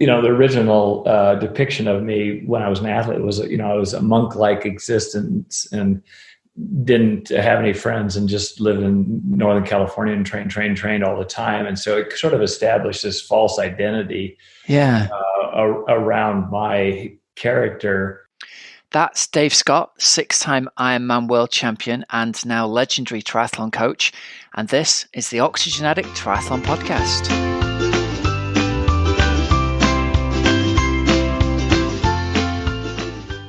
the original depiction of me when I was an athlete was, I was a monk-like existence and didn't have any friends and just lived in Northern California and trained all the time. And so it sort of established this false identity around my character. That's Dave Scott, 6-time Ironman world champion and now legendary triathlon coach. And this is the Oxygenaddict Triathlon Podcast.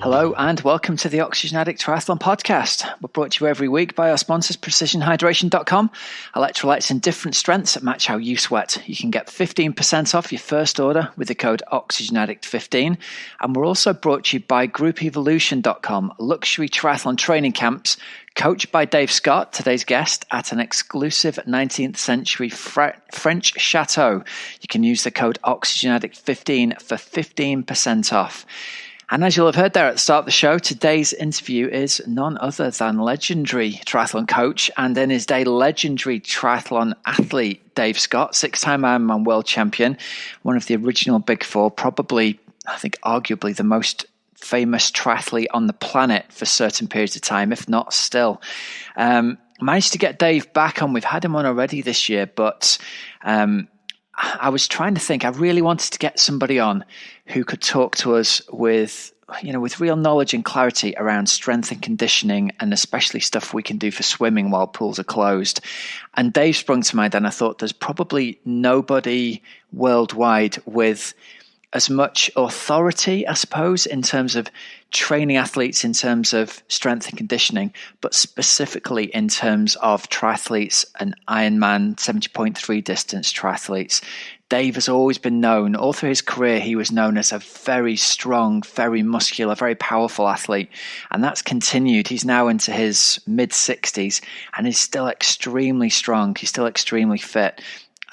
Hello and welcome to the Oxygenaddict Triathlon Podcast. We're brought to you every week by our sponsors, PrecisionHydration.com. Electrolytes in different strengths that match how you sweat. You can get 15% off your first order with the code Oxygenaddict15. And we're also brought to you by GroupEvolution.com, luxury triathlon training camps coached by Dave Scott, today's guest, at an exclusive 19th century French chateau. You can use the code Oxygenaddict15 for 15% off. And as you'll have heard there at the start of the show, today's interview is none other than legendary triathlon coach and in his day legendary triathlon athlete, Dave Scott, 6-time Ironman world champion, one of the original Big Four, probably, I think, arguably the most famous triathlete on the planet for certain periods of time, if not still. Managed to get Dave back on. We've had him on already this year, but I was trying to think, I really wanted to get somebody on who could talk to us with real knowledge and clarity around strength and conditioning, and especially stuff we can do for swimming while pools are closed. And Dave sprung to mind, and I thought there's probably nobody worldwide with as much authority, I suppose, in terms of training athletes, in terms of strength and conditioning, but specifically in terms of triathletes and Ironman 70.3 distance triathletes. Dave has always been known, all through his career, he was known as a very strong, very muscular, very powerful athlete. And that's continued. He's now into his mid-60s and he's still extremely strong. He's still extremely fit.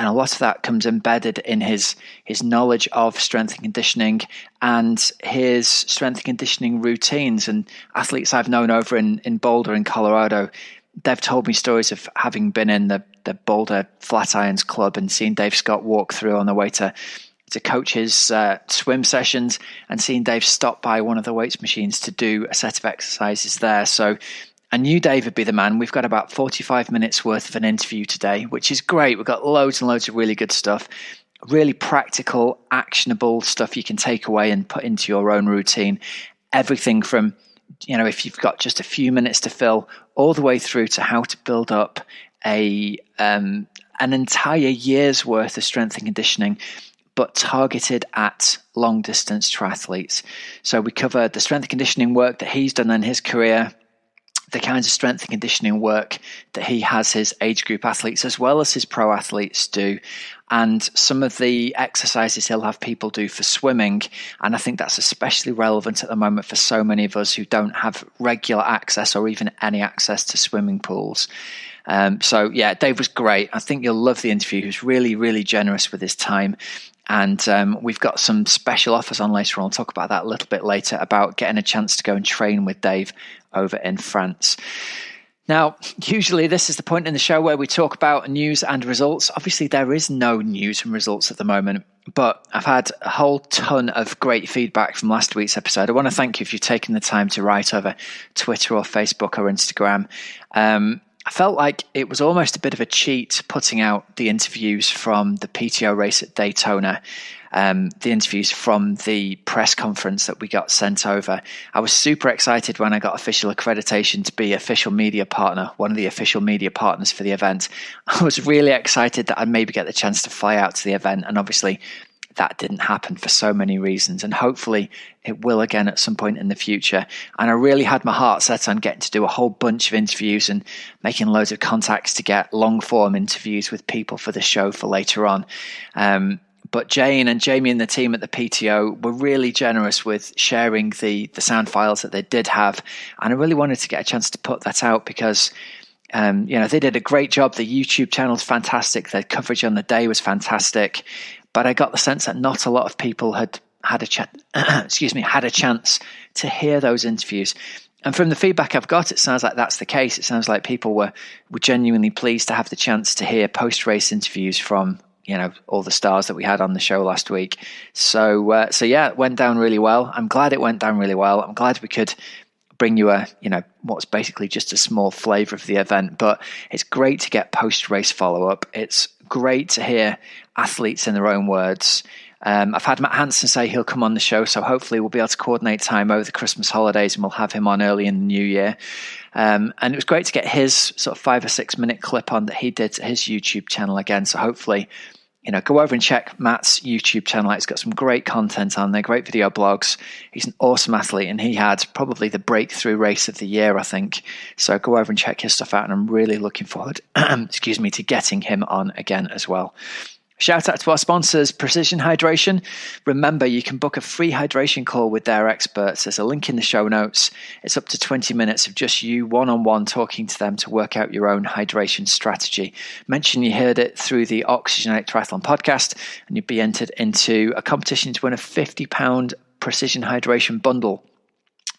And a lot of that comes embedded in his knowledge of strength and conditioning and his strength and conditioning routines. And athletes I've known over in Boulder in Colorado, they've told me stories of having been in the Boulder Flatirons Club and seen Dave Scott walk through on the way to coach his swim sessions and seeing Dave stop by one of the weights machines to do a set of exercises there. So I knew Dave would be the man. We've got about 45 minutes worth of an interview today, which is great. We've got loads and loads of really good stuff, really practical, actionable stuff you can take away and put into your own routine. Everything from, if you've got just a few minutes to fill, all the way through to how to build up an entire year's worth of strength and conditioning, but targeted at long distance triathletes. So we cover the strength and conditioning work that he's done in his career, the kinds of strength and conditioning work that he has his age group athletes as well as his pro athletes do, and some of the exercises he'll have people do for swimming. And I think that's especially relevant at the moment for so many of us who don't have regular access or even any access to swimming pools. So yeah, Dave was great. I think you'll love the interview. He was really, really generous with his time. And we've got some special offers on later on. I'll talk about that a little bit later, about getting a chance to go and train with Dave over in France. Now, usually this is the point in the show where we talk about news and results. Obviously, there is no news and results at the moment, but I've had a whole ton of great feedback from last week's episode. I want to thank you if you've taken the time to write over Twitter or Facebook or Instagram. I felt like it was almost a bit of a cheat putting out the interviews from the PTO race at Daytona, the interviews from the press conference that we got sent over. I was super excited when I got official accreditation to be official media partner, one of the official media partners for the event. I was really excited that I'd maybe get the chance to fly out to the event, and obviously that didn't happen for so many reasons, and hopefully it will again at some point in the future. And I really had my heart set on getting to do a whole bunch of interviews and making loads of contacts to get long form interviews with people for the show for later on. But Jane and Jamie and the team at the PTO were really generous with sharing the sound files that they did have, and I really wanted to get a chance to put that out because they did a great job. The YouTube channel is fantastic. Their coverage on the day was fantastic. But I got the sense that not a lot of people had a chance to hear those interviews. And from the feedback I've got, it sounds like that's the case. It sounds like people were genuinely pleased to have the chance to hear post-race interviews from all the stars that we had on the show last week. So yeah, it went down really well. I'm glad it went down really well. I'm glad we could bring you what's basically just a small flavor of the event, but it's great to get post-race follow-up. It's great to hear athletes in their own words. I've had Matt Hansen say he'll come on the show, so hopefully we'll be able to coordinate time over the Christmas holidays and we'll have him on early in the new year. And it was great to get his sort of 5 or 6 minute clip on that he did to his YouTube channel again. So hopefully, go over and check Matt's YouTube channel. It's got some great content on there, great video blogs. He's an awesome athlete, and he had probably the breakthrough race of the year, I think. So go over and check his stuff out, and I'm really looking forward, to getting him on again as well. Shout out to our sponsors, Precision Hydration. Remember, you can book a free hydration call with their experts. There's a link in the show notes. It's up to 20 minutes of just you one-on-one talking to them to work out your own hydration strategy. Mention you heard it through the Oxygenaddict Triathlon Podcast, and you'd be entered into a competition to win a £50 Precision Hydration bundle.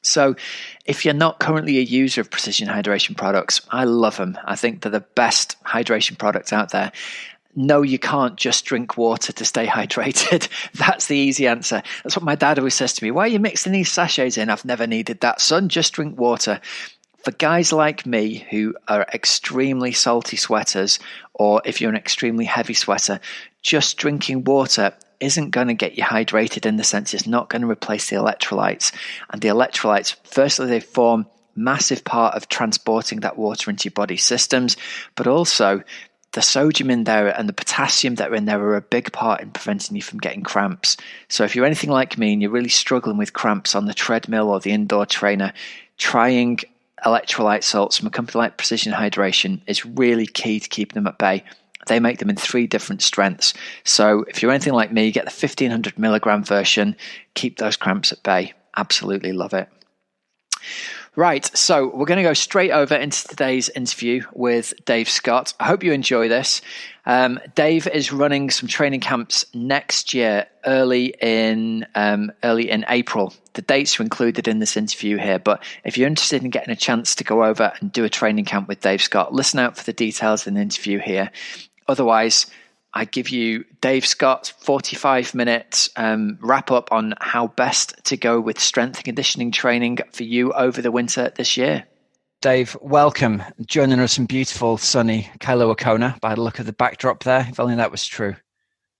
So if you're not currently a user of Precision Hydration products, I love them. I think they're the best hydration products out there. No, you can't just drink water to stay hydrated. That's the easy answer. That's what my dad always says to me. Why are you mixing these sachets in? I've never needed that, son. Just drink water. For guys like me who are extremely salty sweaters, or if you're an extremely heavy sweater, just drinking water isn't going to get you hydrated, in the sense it's not going to replace the electrolytes. And the electrolytes, firstly, they form a massive part of transporting that water into your body systems, but also the sodium in there and the potassium that are in there are a big part in preventing you from getting cramps. So if you're anything like me and you're really struggling with cramps on the treadmill or the indoor trainer, trying electrolyte salts from a company like Precision Hydration is really key to keeping them at bay. They make them in 3 different strengths. So if you're anything like me, get the 1500 milligram version, keep those cramps at bay. Absolutely love it. Right, so we're going to go straight over into today's interview with Dave Scott. I hope you enjoy this. Dave is running some training camps next year, early in April. The dates are included in this interview here, but if you're interested in getting a chance to go over and do a training camp with Dave Scott, listen out for the details in the interview here. Otherwise, I give you Dave Scott's 45-minute wrap up on how best to go with strength and conditioning training for you over the winter this year. Dave, welcome. Joining us in beautiful, sunny Kailua Kona by the look of the backdrop there. If only that was true.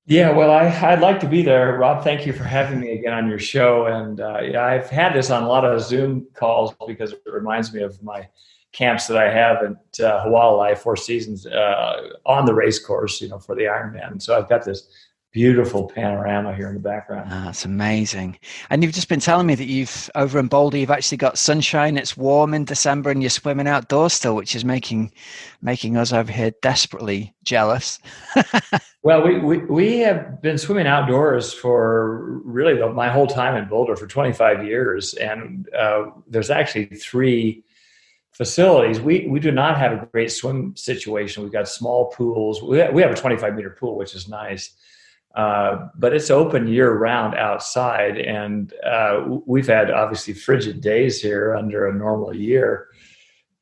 Yeah, well, I'd like to be there. Rob, thank you for having me again on your show. And I've had this on a lot of Zoom calls because it reminds me of my camps that I have at Hawaii 4 Seasons on the race course, for the Ironman. So I've got this beautiful panorama here in the background. That's amazing. And you've just been telling me that you've over in Boulder, you've actually got sunshine. It's warm in December and you're swimming outdoors still, which is making us over here desperately jealous. Well, we have been swimming outdoors for really my whole time in Boulder for 25 years. And there's actually 3 facilities. We do not have a great swim situation. We've got small pools. We have a 25-meter pool, which is nice. But it's open year-round outside. And we've had, obviously, frigid days here under a normal year.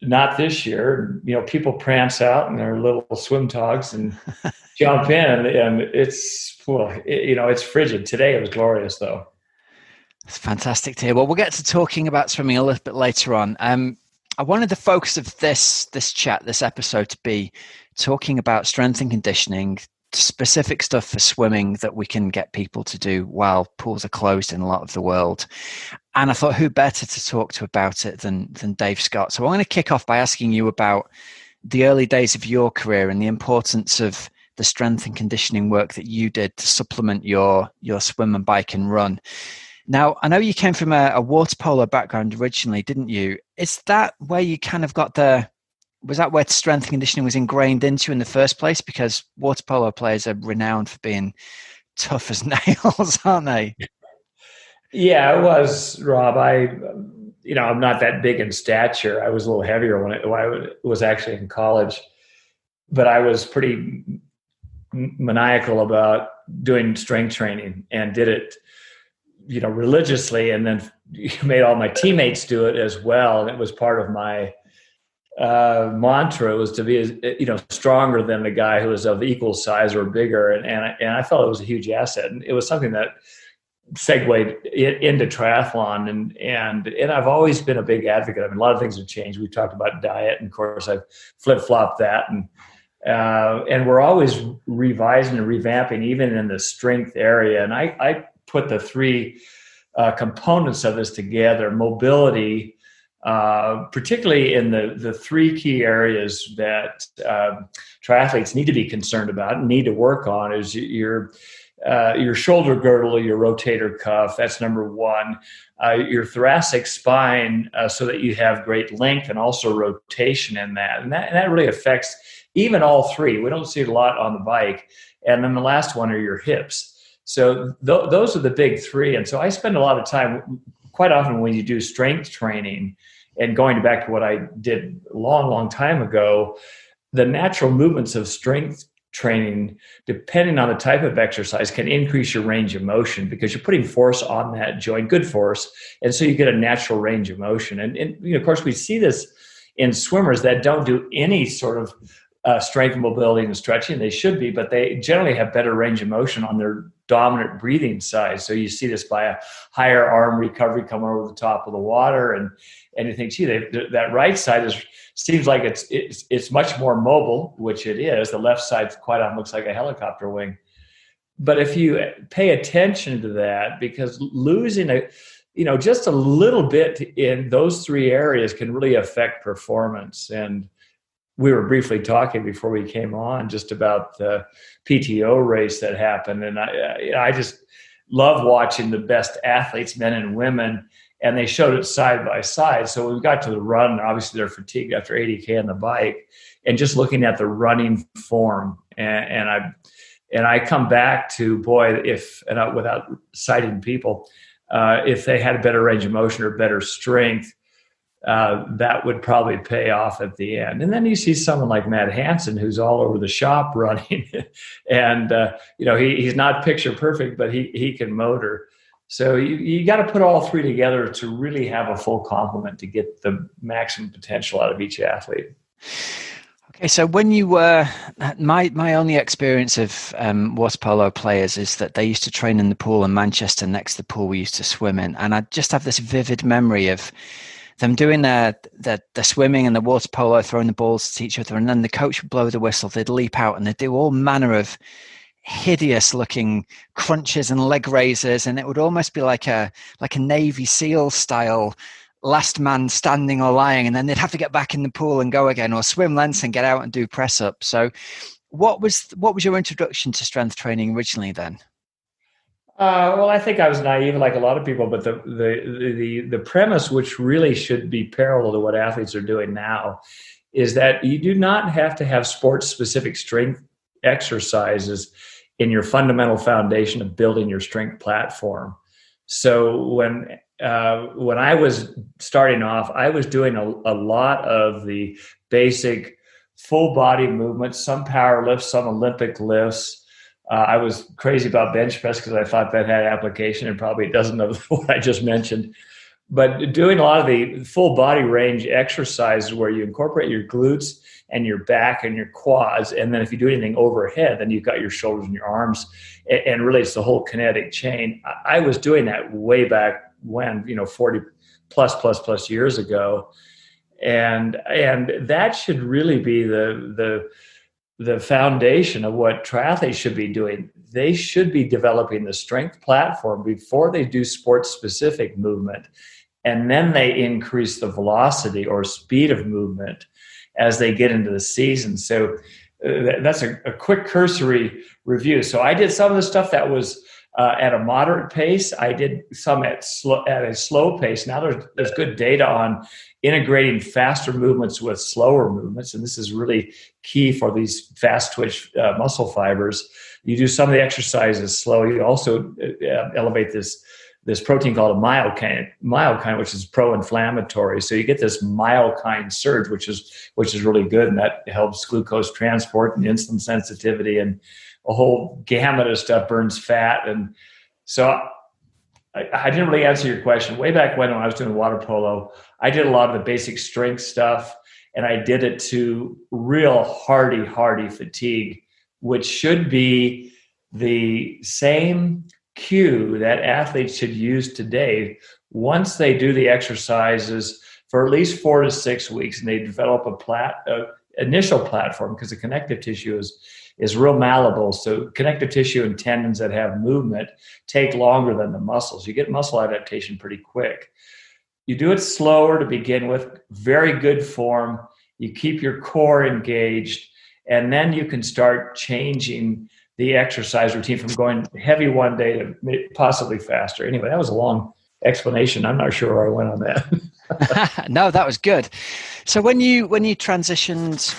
Not this year. People prance out in their little swim togs and jump in. And it's frigid. Today it was glorious, though. It's fantastic to hear. Well, we'll get to talking about swimming a little bit later on. I wanted the focus of this episode to be talking about strength and conditioning, specific stuff for swimming that we can get people to do while pools are closed in a lot of the world. And I thought, who better to talk to about it than Dave Scott? So I'm going to kick off by asking you about the early days of your career and the importance of the strength and conditioning work that you did to supplement your swim and bike and run. Now, I know you came from a water polo background originally, didn't you? Is that where you kind of was that where strength and conditioning was ingrained into in the first place? Because water polo players are renowned for being tough as nails, aren't they? Yeah, it was, Rob. I'm not that big in stature. I was a little heavier when I was actually in college, but I was pretty maniacal about doing strength training and did it religiously, and then made all my teammates do it as well. And it was part of my mantra was to be, stronger than the guy who was of equal size or bigger. And I felt it was a huge asset. And it was something that segued into triathlon. And I've always been a big advocate. I mean, a lot of things have changed. We talked about diet, and of course I've flip-flopped that. And we're always revising and revamping, even in the strength area. And I put the three components of this together: mobility, particularly in the three key areas that triathletes need to be concerned about and need to work on, is your shoulder girdle, your rotator cuff. That's number one. Your thoracic spine, so that you have great length and also rotation in that. And that really affects even all three. We don't see it a lot on the bike. And then the last one are your hips. So those are the big three. And so I spend a lot of time, quite often when you do strength training, and going back to what I did a long, long time ago, the natural movements of strength training, depending on the type of exercise, can increase your range of motion, because you're putting force on that joint, good force. And so you get a natural range of motion. And of course, we see this in swimmers that don't do any sort of strength, mobility, and stretching. They should be, but they generally have better range of motion on their dominant breathing side. So you see this by a higher arm recovery coming over the top of the water, and you think, gee, that right side seems like it's much more mobile, which it is. The left side quite often looks like a helicopter wing. But if you pay attention to that, because losing just a little bit in those three areas can really affect performance. And we were briefly talking before we came on just about the PTO race that happened. And I just love watching the best athletes, men and women, and they showed it side by side. So we got to the run, obviously they're fatigued after 80K on the bike, and just looking at the running form. And I come back to, boy, without citing people, if they had a better range of motion or better strength, that would probably pay off at the end. And then you see someone like Matt Hansen, who's all over the shop running, and he's not picture perfect, but he can motor. So you got to put all three together to really have a full complement to get the maximum potential out of each athlete. Okay, so when you were, my only experience of water polo players is that they used to train in the pool in Manchester next to the pool we used to swim in, and I just have this vivid memory of them doing the swimming and the water polo, throwing the balls to each other, and then the coach would blow the whistle. They'd leap out and they'd do all manner of hideous looking crunches and leg raises, and it would almost be like a Navy SEAL style last man standing or lying, and then they'd have to get back in the pool and go again, or swim lengths and get out and do press up. So what was your introduction to strength training originally then? Well, I think I was naive, like a lot of people, but the premise, which really should be parallel to what athletes are doing now, is that you do not have to have sports-specific strength exercises in your fundamental foundation of building your strength platform. So when I was starting off, I was doing a lot of the basic full body movements, some power lifts, some Olympic lifts. I was crazy about bench press because I thought that had application, and probably it doesn't, of what I just mentioned. But doing a lot of the full body range exercises where you incorporate your glutes and your back and your quads, and then if you do anything overhead, then you've got your shoulders and your arms, and really it's the whole kinetic chain. I was doing that way back when, 40 plus years ago, and that should really be the foundation of what triathletes should be doing. They should be developing the strength platform before they do sports-specific movement, and then they increase the velocity or speed of movement as they get into the season. So that's a quick cursory review. So I did some of the stuff that was at a moderate pace. I did some at a slow pace. Now there's good data on integrating faster movements with slower movements, and this is really key for these fast twitch muscle fibers. You do some of the exercises slow. You also elevate this protein called a myokine, which is pro-inflammatory. So you get this myokine surge, which is really good, and that helps glucose transport and insulin sensitivity, and a whole gamut of stuff, burns fat. And so I didn't really answer your question. Way back when I was doing water polo, I did a lot of the basic strength stuff. and I did it to real hardy fatigue, which should be the same cue that athletes should use today. Once they do the exercises for at least 4 to 6 weeks, and they develop a initial platform, because the connective tissue is real malleable. So connective tissue and tendons that have movement take longer than the muscles. You get muscle adaptation pretty quick. You do it slower to begin with, very good form. You keep your core engaged, and then you can start changing the exercise routine from going heavy one day to possibly faster. Anyway, that was a long explanation. I'm not sure where I went on that. No, that was good. So when you transitioned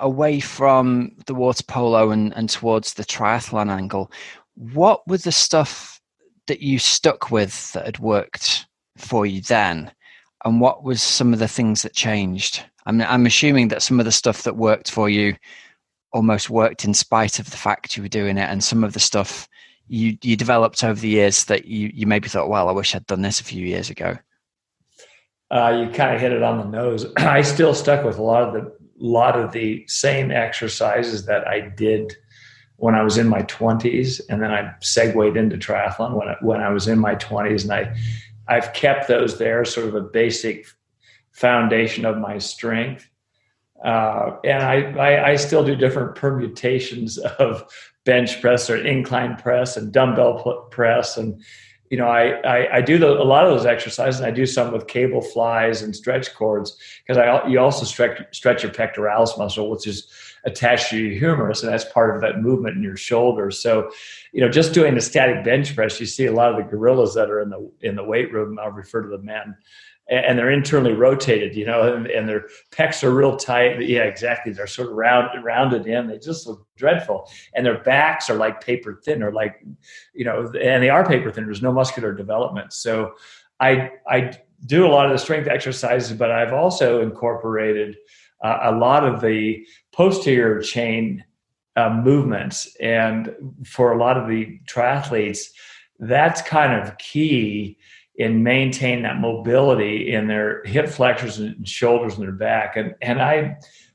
away from the water polo and towards the triathlon angle, what was the stuff that you stuck with that had worked for you then, and what was some of the things that changed? I'm assuming that some of the stuff that worked for you almost worked in spite of the fact you were doing it, and some of the stuff you developed over the years that you maybe thought, well, I wish I'd done this a few years ago. You kind of hit it on the nose. I still stuck with a lot of the same exercises that I did when I was in my 20s, and then I segued into triathlon when I was in my 20s, and I've kept those there, sort of a basic foundation of my strength. And I still do different permutations of bench press or incline press and dumbbell press. And, I do a lot of those exercises, and I do some with cable flies and stretch cords, because you also stretch your pectoralis muscle, which is attached to your humerus, and that's part of that movement in your shoulders. So, just doing the static bench press, you see a lot of the gorillas that are in the weight room. I'll refer to the men, and they're internally rotated, and their pecs are real tight. Yeah, exactly. They're sort of rounded in. They just look dreadful. And their backs are like paper thin, or like, and they are paper thin. There's no muscular development. So I do a lot of the strength exercises, but I've also incorporated a lot of the posterior chain movements. And for a lot of the triathletes, that's kind of key in maintaining that mobility in their hip flexors and shoulders and their back. And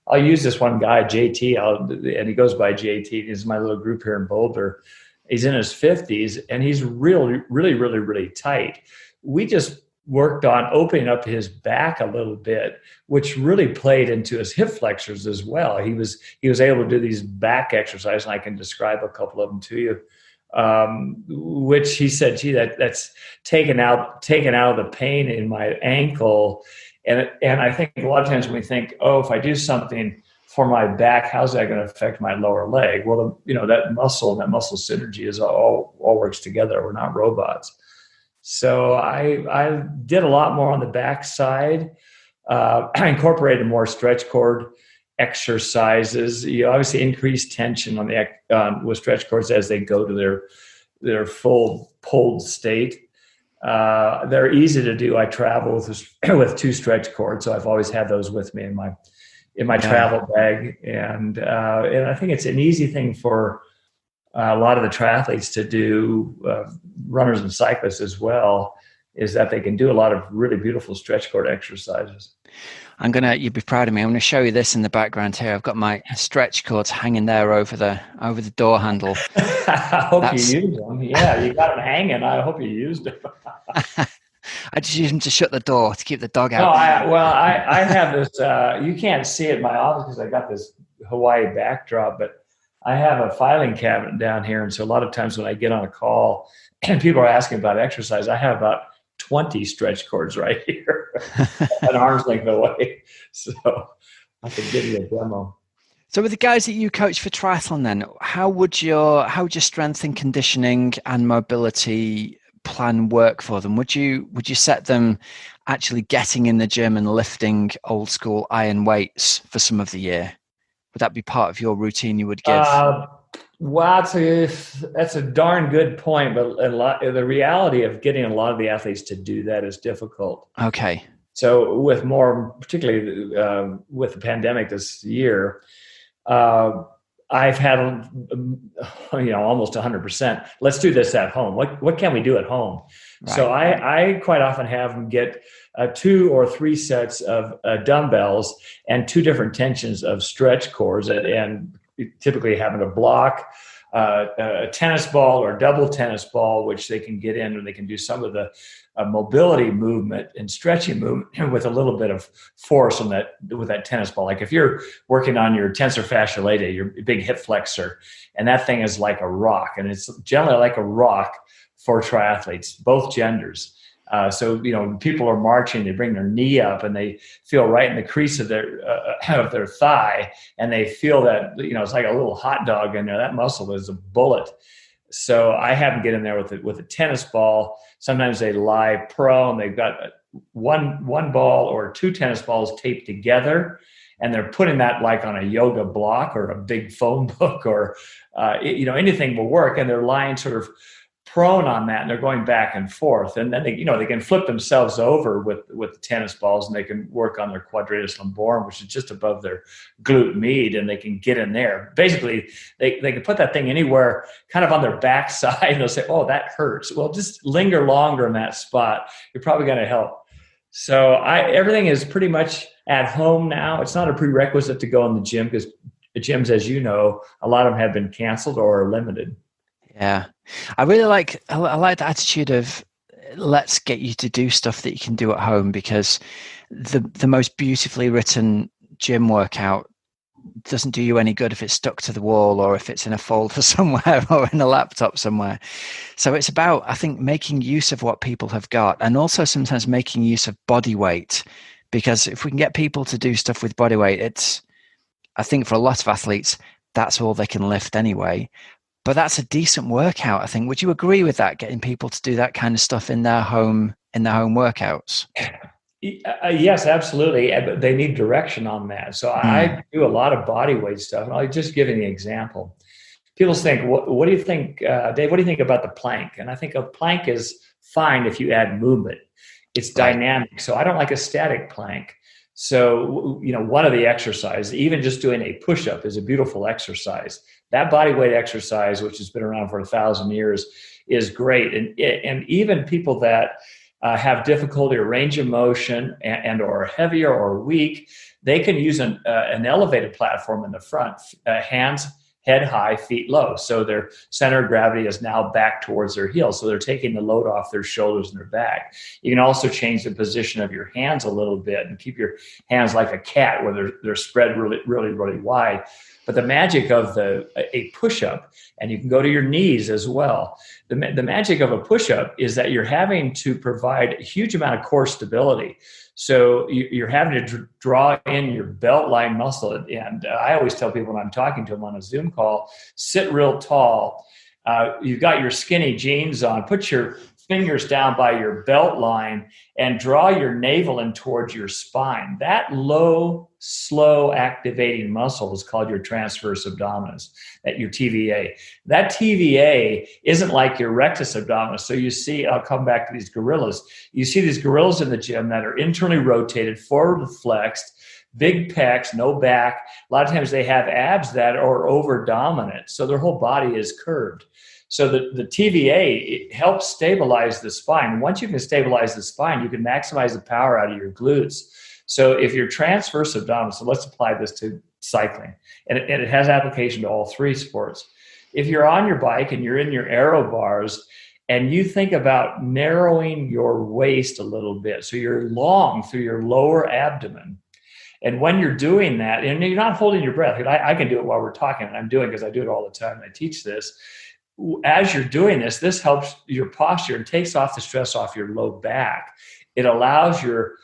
I'll use this one guy, JT, and he goes by JT. He's my little group here in Boulder. He's in his 50s, and he's really, really, really, really tight. We just worked on opening up his back a little bit, which really played into his hip flexors as well. He was able to do these back exercises, and I can describe a couple of them to you. Which he said, gee, that's taken out of the pain in my ankle. And I think a lot of times when we think, oh, if I do something for my back, how's that going to affect my lower leg? Well, that muscle synergy is all works together. We're not robots. So I did a lot more on the back side. I incorporated more stretch cord exercises. You obviously increase tension on with stretch cords as they go to their full pulled state. They're easy to do. I travel with 2 stretch cords, so I've always had those with me in my travel bag, and I think it's an easy thing for a lot of the triathletes to do, runners and cyclists as well, is that they can do a lot of really beautiful stretch cord exercises. You'd be proud of me. I'm going to show you this in the background here. I've got my stretch cords hanging there over the door handle. I hope you used them. Yeah, you got them hanging. I hope you used them. I just use them to shut the door to keep the dog out. No, I have this. You can't see it in my office because I got this Hawaii backdrop, but I have a filing cabinet down here, and so a lot of times when I get on a call and people are asking about exercise, I have about 20 stretch cords right here, an arm's length away. So I could give you a demo. So with the guys that you coach for triathlon then, how would your strength and conditioning and mobility plan work for them? Would you set them actually getting in the gym and lifting old school iron weights for some of the year? Would that be part of your routine you would give? Well, that's a darn good point, but the reality of getting a lot of the athletes to do that is difficult. Okay. So particularly with the pandemic this year, I've had, almost 100%. Let's do this at home. What can we do at home? Right. So I quite often have them get 2 or 3 sets of dumbbells and 2 different tensions of stretch cords, and typically having a block, a tennis ball or double tennis ball, which they can get in, and they can do some of the mobility movement and stretching movement with a little bit of force on that, with that tennis ball. Like if you're working on your tensor fasciae latae, your big hip flexor, and that thing is like a rock, and it's generally like a rock for triathletes, both genders. So people are marching, they bring their knee up and they feel right in the crease of their thigh, and they feel that it's like a little hot dog in there. That muscle is a bullet. So I have them get in there with a tennis ball. Sometimes they lie prone. They've got one ball or 2 tennis balls taped together, and they're putting that like on a yoga block or a big phone book or anything will work. And they're lying sort of prone on that, and they're going back and forth. And then they can flip themselves over with the tennis balls, and they can work on their quadratus lumborum, which is just above their glute med, and they can get in there. Basically, they can put that thing anywhere kind of on their backside, and they'll say, oh, that hurts. Well, just linger longer in that spot. You're probably going to help. So everything is pretty much at home now. It's not a prerequisite to go in the gym, because the gyms, as you know, a lot of them have been canceled or are limited. Yeah. I really like the attitude of let's get you to do stuff that you can do at home, because the most beautifully written gym workout doesn't do you any good if it's stuck to the wall or if it's in a folder somewhere or in a laptop somewhere. So it's about, I think, making use of what people have got, and also sometimes making use of body weight, because if we can get people to do stuff with body weight, I think for a lot of athletes, that's all they can lift anyway. But that's a decent workout, I think. Would you agree with that, getting people to do that kind of stuff in their home workouts? Yes, absolutely. But they need direction on that. So I do a lot of body weight stuff. And I'll just give you an example. People think, what do you think, Dave, what do you think about the plank? And I think a plank is fine if you add movement. It's dynamic. So I don't like a static plank. So, one of the exercises, even just doing a push-up, is a beautiful exercise. That body weight exercise, which has been around for 1,000 years, is great. And even people that have difficulty or range of motion and or are heavier or weak, they can use an elevated platform in the front, hands head high, feet low. So their center of gravity is now back towards their heels. So they're taking the load off their shoulders and their back. You can also change the position of your hands a little bit and keep your hands like a cat, where they're spread really, really, really wide. But the magic of a push-up, and you can go to your knees as well, the magic of a push-up is that you're having to provide a huge amount of core stability. So you're having to draw in your belt line muscle. And I always tell people when I'm talking to them on a Zoom call, sit real tall. You've got your skinny jeans on, put your fingers down by your belt line and draw your navel in towards your spine. That low, slow activating muscle is called your transverse abdominis, your TVA. That TVA isn't like your rectus abdominis. So you see, I'll come back to these gorillas. You see these gorillas in the gym that are internally rotated, forward flexed, big pecs, no back. A lot of times they have abs that are over dominant. So their whole body is curved. So the TVA, it helps stabilize the spine. Once you can stabilize the spine, you can maximize the power out of your glutes. So if you're transverse abdominis, so let's apply this to cycling, and it has application to all 3 sports. If you're on your bike and you're in your aero bars and you think about narrowing your waist a little bit, so you're long through your lower abdomen, and when you're doing that, and you're not holding your breath, I can do it while we're talking, and I'm doing it because I do it all the time and I teach this. As you're doing this helps your posture and takes off the stress off your low back. It allows your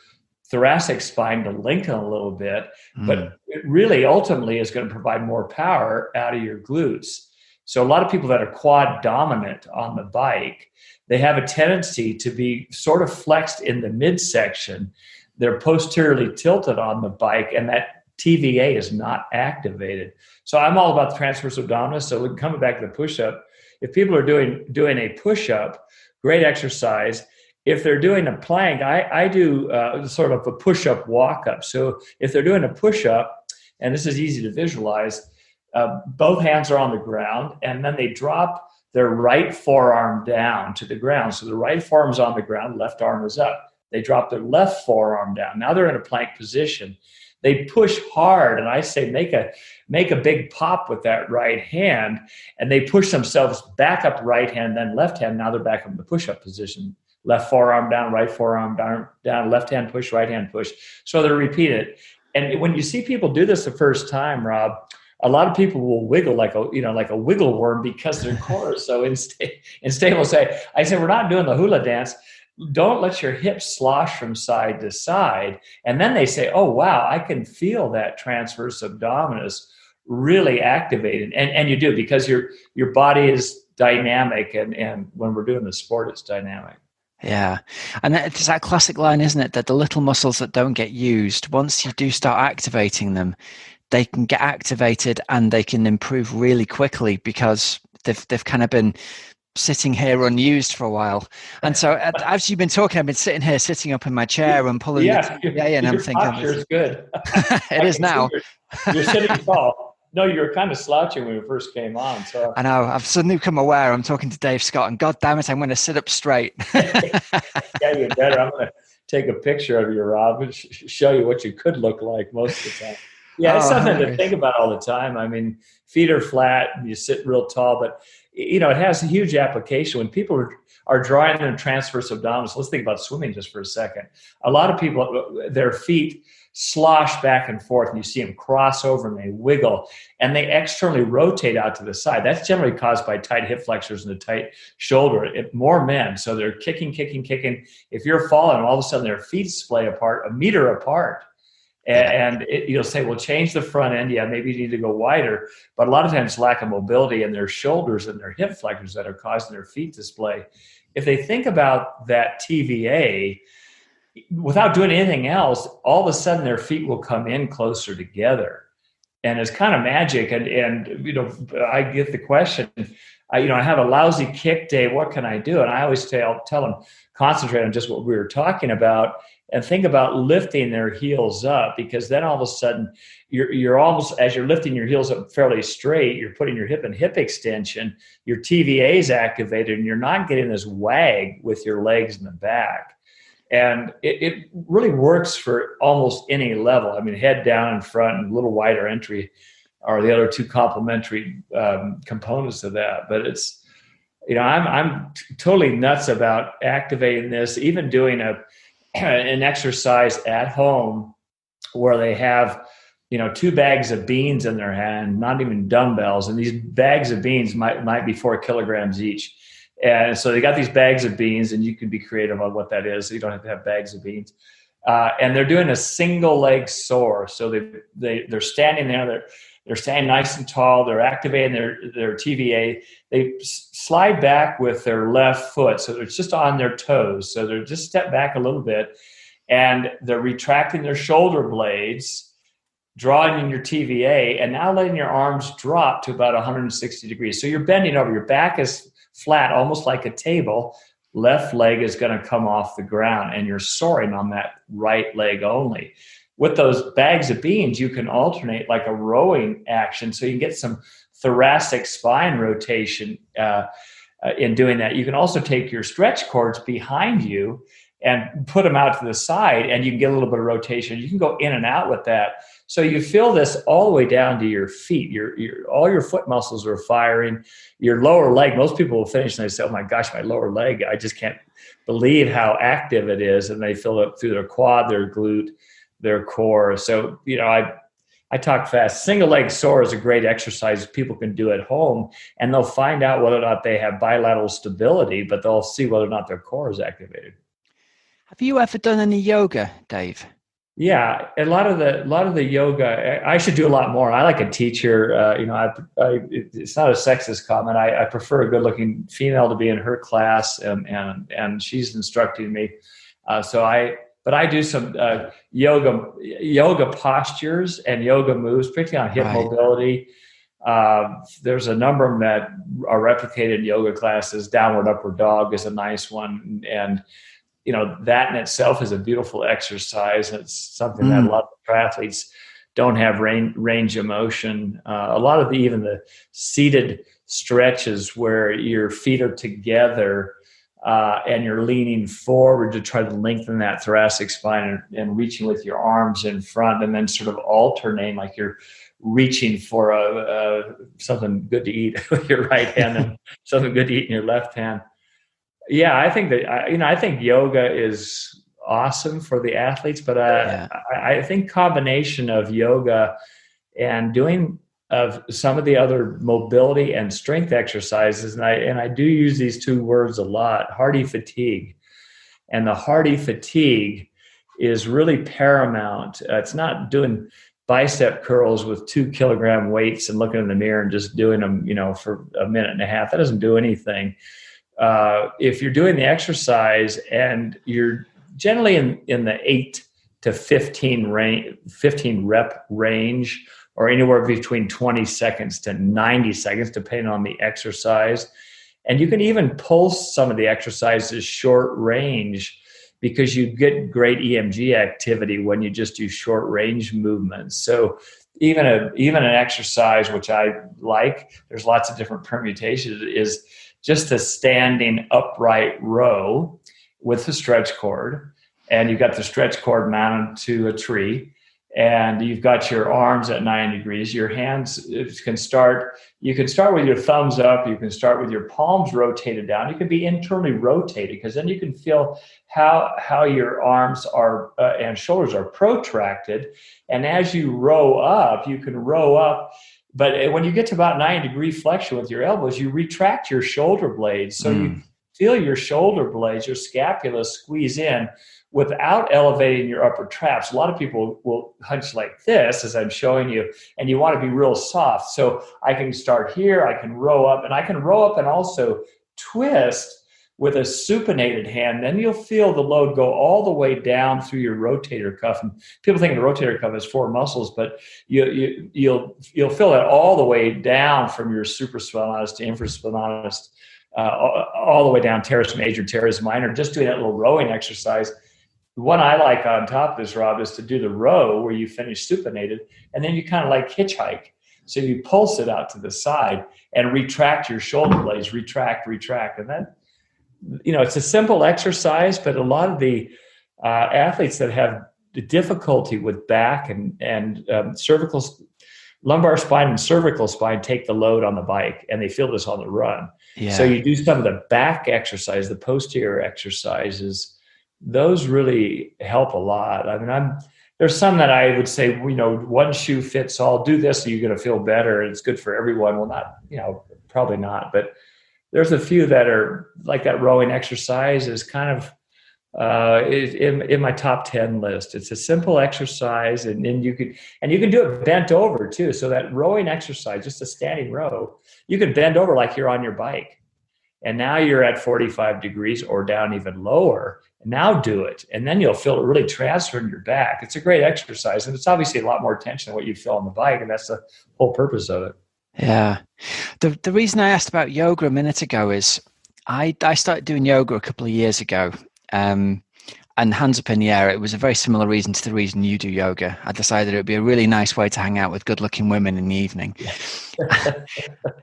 thoracic spine to lengthen a little bit, but it really ultimately is going to provide more power out of your glutes. So a lot of people that are quad dominant on the bike, they have a tendency to be sort of flexed in the midsection. They're posteriorly tilted on the bike, and that TVA is not activated. So I'm all about the transverse abdominis. So coming back to the push-up, if people are doing a push-up, great exercise. If they're doing a plank, I do sort of a push-up walk-up. So if they're doing a push-up, and this is easy to visualize, both hands are on the ground, and then they drop their right forearm down to the ground. So the right forearm's on the ground, left arm is up. They drop their left forearm down. Now they're in a plank position. They push hard, and I say make a big pop with that right hand, and they push themselves back up right hand, then left hand. Now they're back in the push-up position. Left forearm down, right forearm down, left hand push, right hand push. So they're repeated. And when you see people do this the first time, Rob, a lot of people will wiggle like a wiggle worm because their core is so unstable. I say, we're not doing the hula dance. Don't let your hips slosh from side to side. And then they say, oh, wow, I can feel that transverse abdominis really activated. And you do, because your body is dynamic. And when we're doing the sport, it's dynamic. Yeah. And it's that classic line, isn't it? That the little muscles that don't get used, once you do start activating them, they can get activated and they can improve really quickly because they've kind of been sitting here unused for a while. And so as you've been talking, I've been sitting up in my chair and pulling and I'm thinking, posture's good. It is now. You're sitting tall. No, you were kind of slouching when we first came on. So I know. I've suddenly become aware. I'm talking to Dave Scott, and God damn it, I'm going to sit up straight. Yeah, you better. I'm going to take a picture of you, Rob, and show you what you could look like most of the time. Yeah, it's something to think about all the time. I mean, feet are flat, and you sit real tall, but it has a huge application when people are drawing their transverse abdominis. Let's think about swimming just for a second. A lot of people, their feet slosh back and forth, and you see them cross over and they wiggle, and they externally rotate out to the side. That's generally caused by tight hip flexors and a tight shoulder. More men, so they're kicking. If you're falling, all of a sudden their feet splay apart, a meter apart. And you'll say, well, change the front end. Yeah, maybe you need to go wider. But a lot of times lack of mobility in their shoulders and their hip flexors that are causing their feet to splay. If they think about that TVA, without doing anything else, all of a sudden their feet will come in closer together. And it's kind of magic. And I get the question, I have a lousy kick day. What can I do? And I always tell them, concentrate on just what we were talking about and think about lifting their heels up, because then all of a sudden you're almost, as you're lifting your heels up fairly straight, you're putting your hip in hip extension, your TVA is activated, and you're not getting this wag with your legs in the back. And it really works for almost any level. I mean, head down in front and a little wider entry are the other two complementary components of that. But it's, I'm totally nuts about activating this, even doing an exercise at home where they have, 2 bags of beans in their hand, not even dumbbells. And these bags of beans might be 4 kilograms each. And so they got these bags of beans, and you can be creative on what that is. So you don't have to have bags of beans. And they're doing a single leg soar. So they're standing there. They're standing nice and tall. They're activating their TVA. They slide back with their left foot. So they're just on their toes. So they're just step back a little bit. And they're retracting their shoulder blades, drawing in your TVA, and now letting your arms drop to about 160 degrees. So you're bending over. Your back is flat, almost like a table. Left leg is going to come off the ground, and you're soaring on that right leg only. With those bags of beans, you can alternate like a rowing action, so you can get some thoracic spine rotation in doing that. You can also take your stretch cords behind you and put them out to the side, and you can get a little bit of rotation. You can go in and out with that. So you feel this all the way down to your feet. All your foot muscles are firing. Your lower leg, most people will finish and they say, oh my gosh, my lower leg, I just can't believe how active it is. And they feel it through their quad, their glute, their core. So, I talk fast. Single leg soar is a great exercise people can do at home, and they'll find out whether or not they have bilateral stability, but they'll see whether or not their core is activated. Have you ever done any yoga, Dave? Yeah, a lot of the yoga. I should do a lot more. I like a teacher. It's not a sexist comment. I prefer a good-looking female to be in her class, and she's instructing me. But I do some yoga postures and yoga moves, particularly on hip mobility. There's a number of them that are replicated in yoga classes. Downward upward dog is a nice one, and that in itself is a beautiful exercise. And it's something that a lot of triathletes don't have range of motion. A lot of even the seated stretches where your feet are together and you're leaning forward to try to lengthen that thoracic spine and reaching with your arms in front, and then sort of alternating like you're reaching for something good to eat with your right hand and something good to eat in your left hand. Yeah, I think that I think yoga is awesome for the athletes, but I think combination of yoga and doing of some of the other mobility and strength exercises, and I do use these two words a lot, hardy fatigue. And the hardy fatigue is really paramount. It's not doing bicep curls with 2 kilogram weights and looking in the mirror and just doing them, for a minute and a half. That doesn't do anything. If you're doing the exercise and you're generally in the 8 to 15 rep range, or anywhere between 20 seconds to 90 seconds, depending on the exercise. And you can even pulse some of the exercises short range, because you get great EMG activity when you just do short range movements. So even an exercise, which I like, there's lots of different permutations, is just a standing upright row with a stretch cord. And you've got the stretch cord mounted to a tree, and you've got your arms at 90 degrees. Your hands you can start with your thumbs up. You can start with your palms rotated down. You can be internally rotated, because then you can feel how your arms are and shoulders are protracted. And as you row up, you can row up. But when you get to about 90-degree flexion with your elbows, you retract your shoulder blades. So you feel your shoulder blades, your scapula squeeze in without elevating your upper traps. A lot of people will hunch like this, as I'm showing you, and you want to be real soft. So I can start here, I can row up, and I can row up and also twist with a supinated hand. Then you'll feel the load go all the way down through your rotator cuff. And people think the rotator cuff has 4 muscles, but you'll feel it all the way down from your supraspinatus to infraspinatus, all the way down, teres major, teres minor, just doing that little rowing exercise. The one I like on top of this, Rob, is to do the row where you finish supinated, and then you kind of like hitchhike. So you pulse it out to the side and retract your shoulder blades, retract. And that, it's a simple exercise, but a lot of the athletes that have the difficulty with back and cervical, lumbar spine and cervical spine take the load on the bike, and they feel this on the run. Yeah. So you do some of the back exercise, the posterior exercises. Those really help a lot. I mean, there's some that I would say, one shoe fits all. Do this, so you're going to feel better. It's good for everyone. Well, not, probably not. But there's a few that are like that rowing exercise is kind of in my top 10 list. It's a simple exercise, and you can do it bent over too. So that rowing exercise, just a standing row, you can bend over like you're on your bike. And now you're at 45 degrees or down even lower. Now do it. And then you'll feel it really transfer in your back. It's a great exercise. And it's obviously a lot more tension than what you feel on the bike. And that's the whole purpose of it. Yeah. The reason I asked about yoga a minute ago is I started doing yoga a couple of years ago. And hands up in the air, it was a very similar reason to the reason you do yoga. I decided it would be a really nice way to hang out with good-looking women in the evening.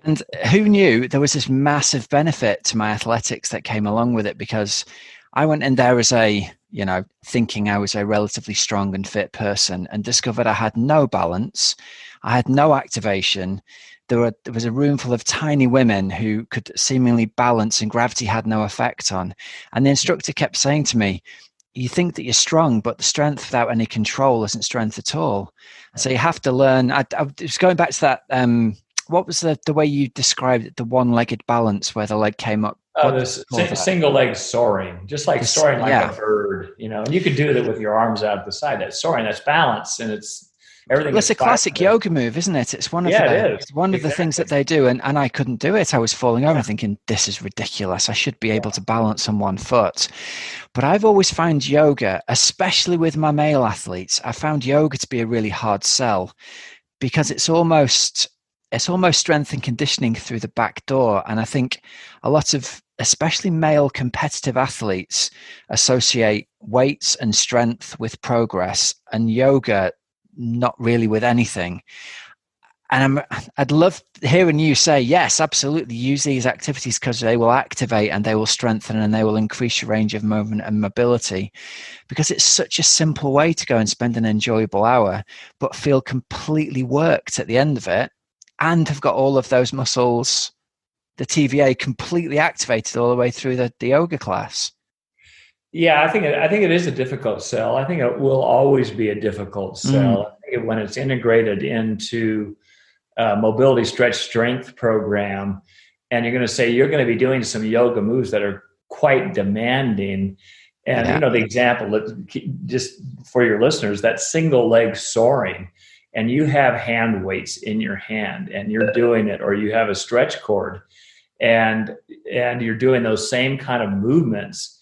And who knew there was this massive benefit to my athletics that came along with it, because I went in there as thinking I was a relatively strong and fit person, and discovered I had no balance. I had no activation. There was a room full of tiny women who could seemingly balance, and gravity had no effect on. And the instructor kept saying to me, you think that you're strong, but the strength without any control isn't strength at all. So you have to learn. I was going back to that. What was the way you described it, the one-legged balance where the leg came up? Single leg soaring, just like soaring like a bird, and you could do that with your arms out the side. That's soaring, that's balance, and it's everything. Well, it's a classic yoga move, isn't it? It's one of the things that they do, and I couldn't do it. I was falling over thinking, this is ridiculous. I should be able to balance on one foot. But I've always found yoga, especially with my male athletes, I found yoga to be a really hard sell, because it's almost strength and conditioning through the back door. And I think a lot of, especially male competitive athletes, associate weights and strength with progress, and yoga not really with anything. And I'd love hearing you say, yes, absolutely, use these activities because they will activate and they will strengthen and they will increase your range of movement and mobility, because it's such a simple way to go and spend an enjoyable hour, but feel completely worked at the end of it and have got all of those muscles, the TVA, completely activated all the way through the yoga class. Yeah, I think it is a difficult sell. I think it will always be a difficult sell. I think when it's integrated into mobility, stretch, strength program, and you're going to say you're going to be doing some yoga moves that are quite demanding. And the example that, just for your listeners, that single leg soaring, and you have hand weights in your hand and you're doing it, or you have a stretch cord and you're doing those same kind of movements.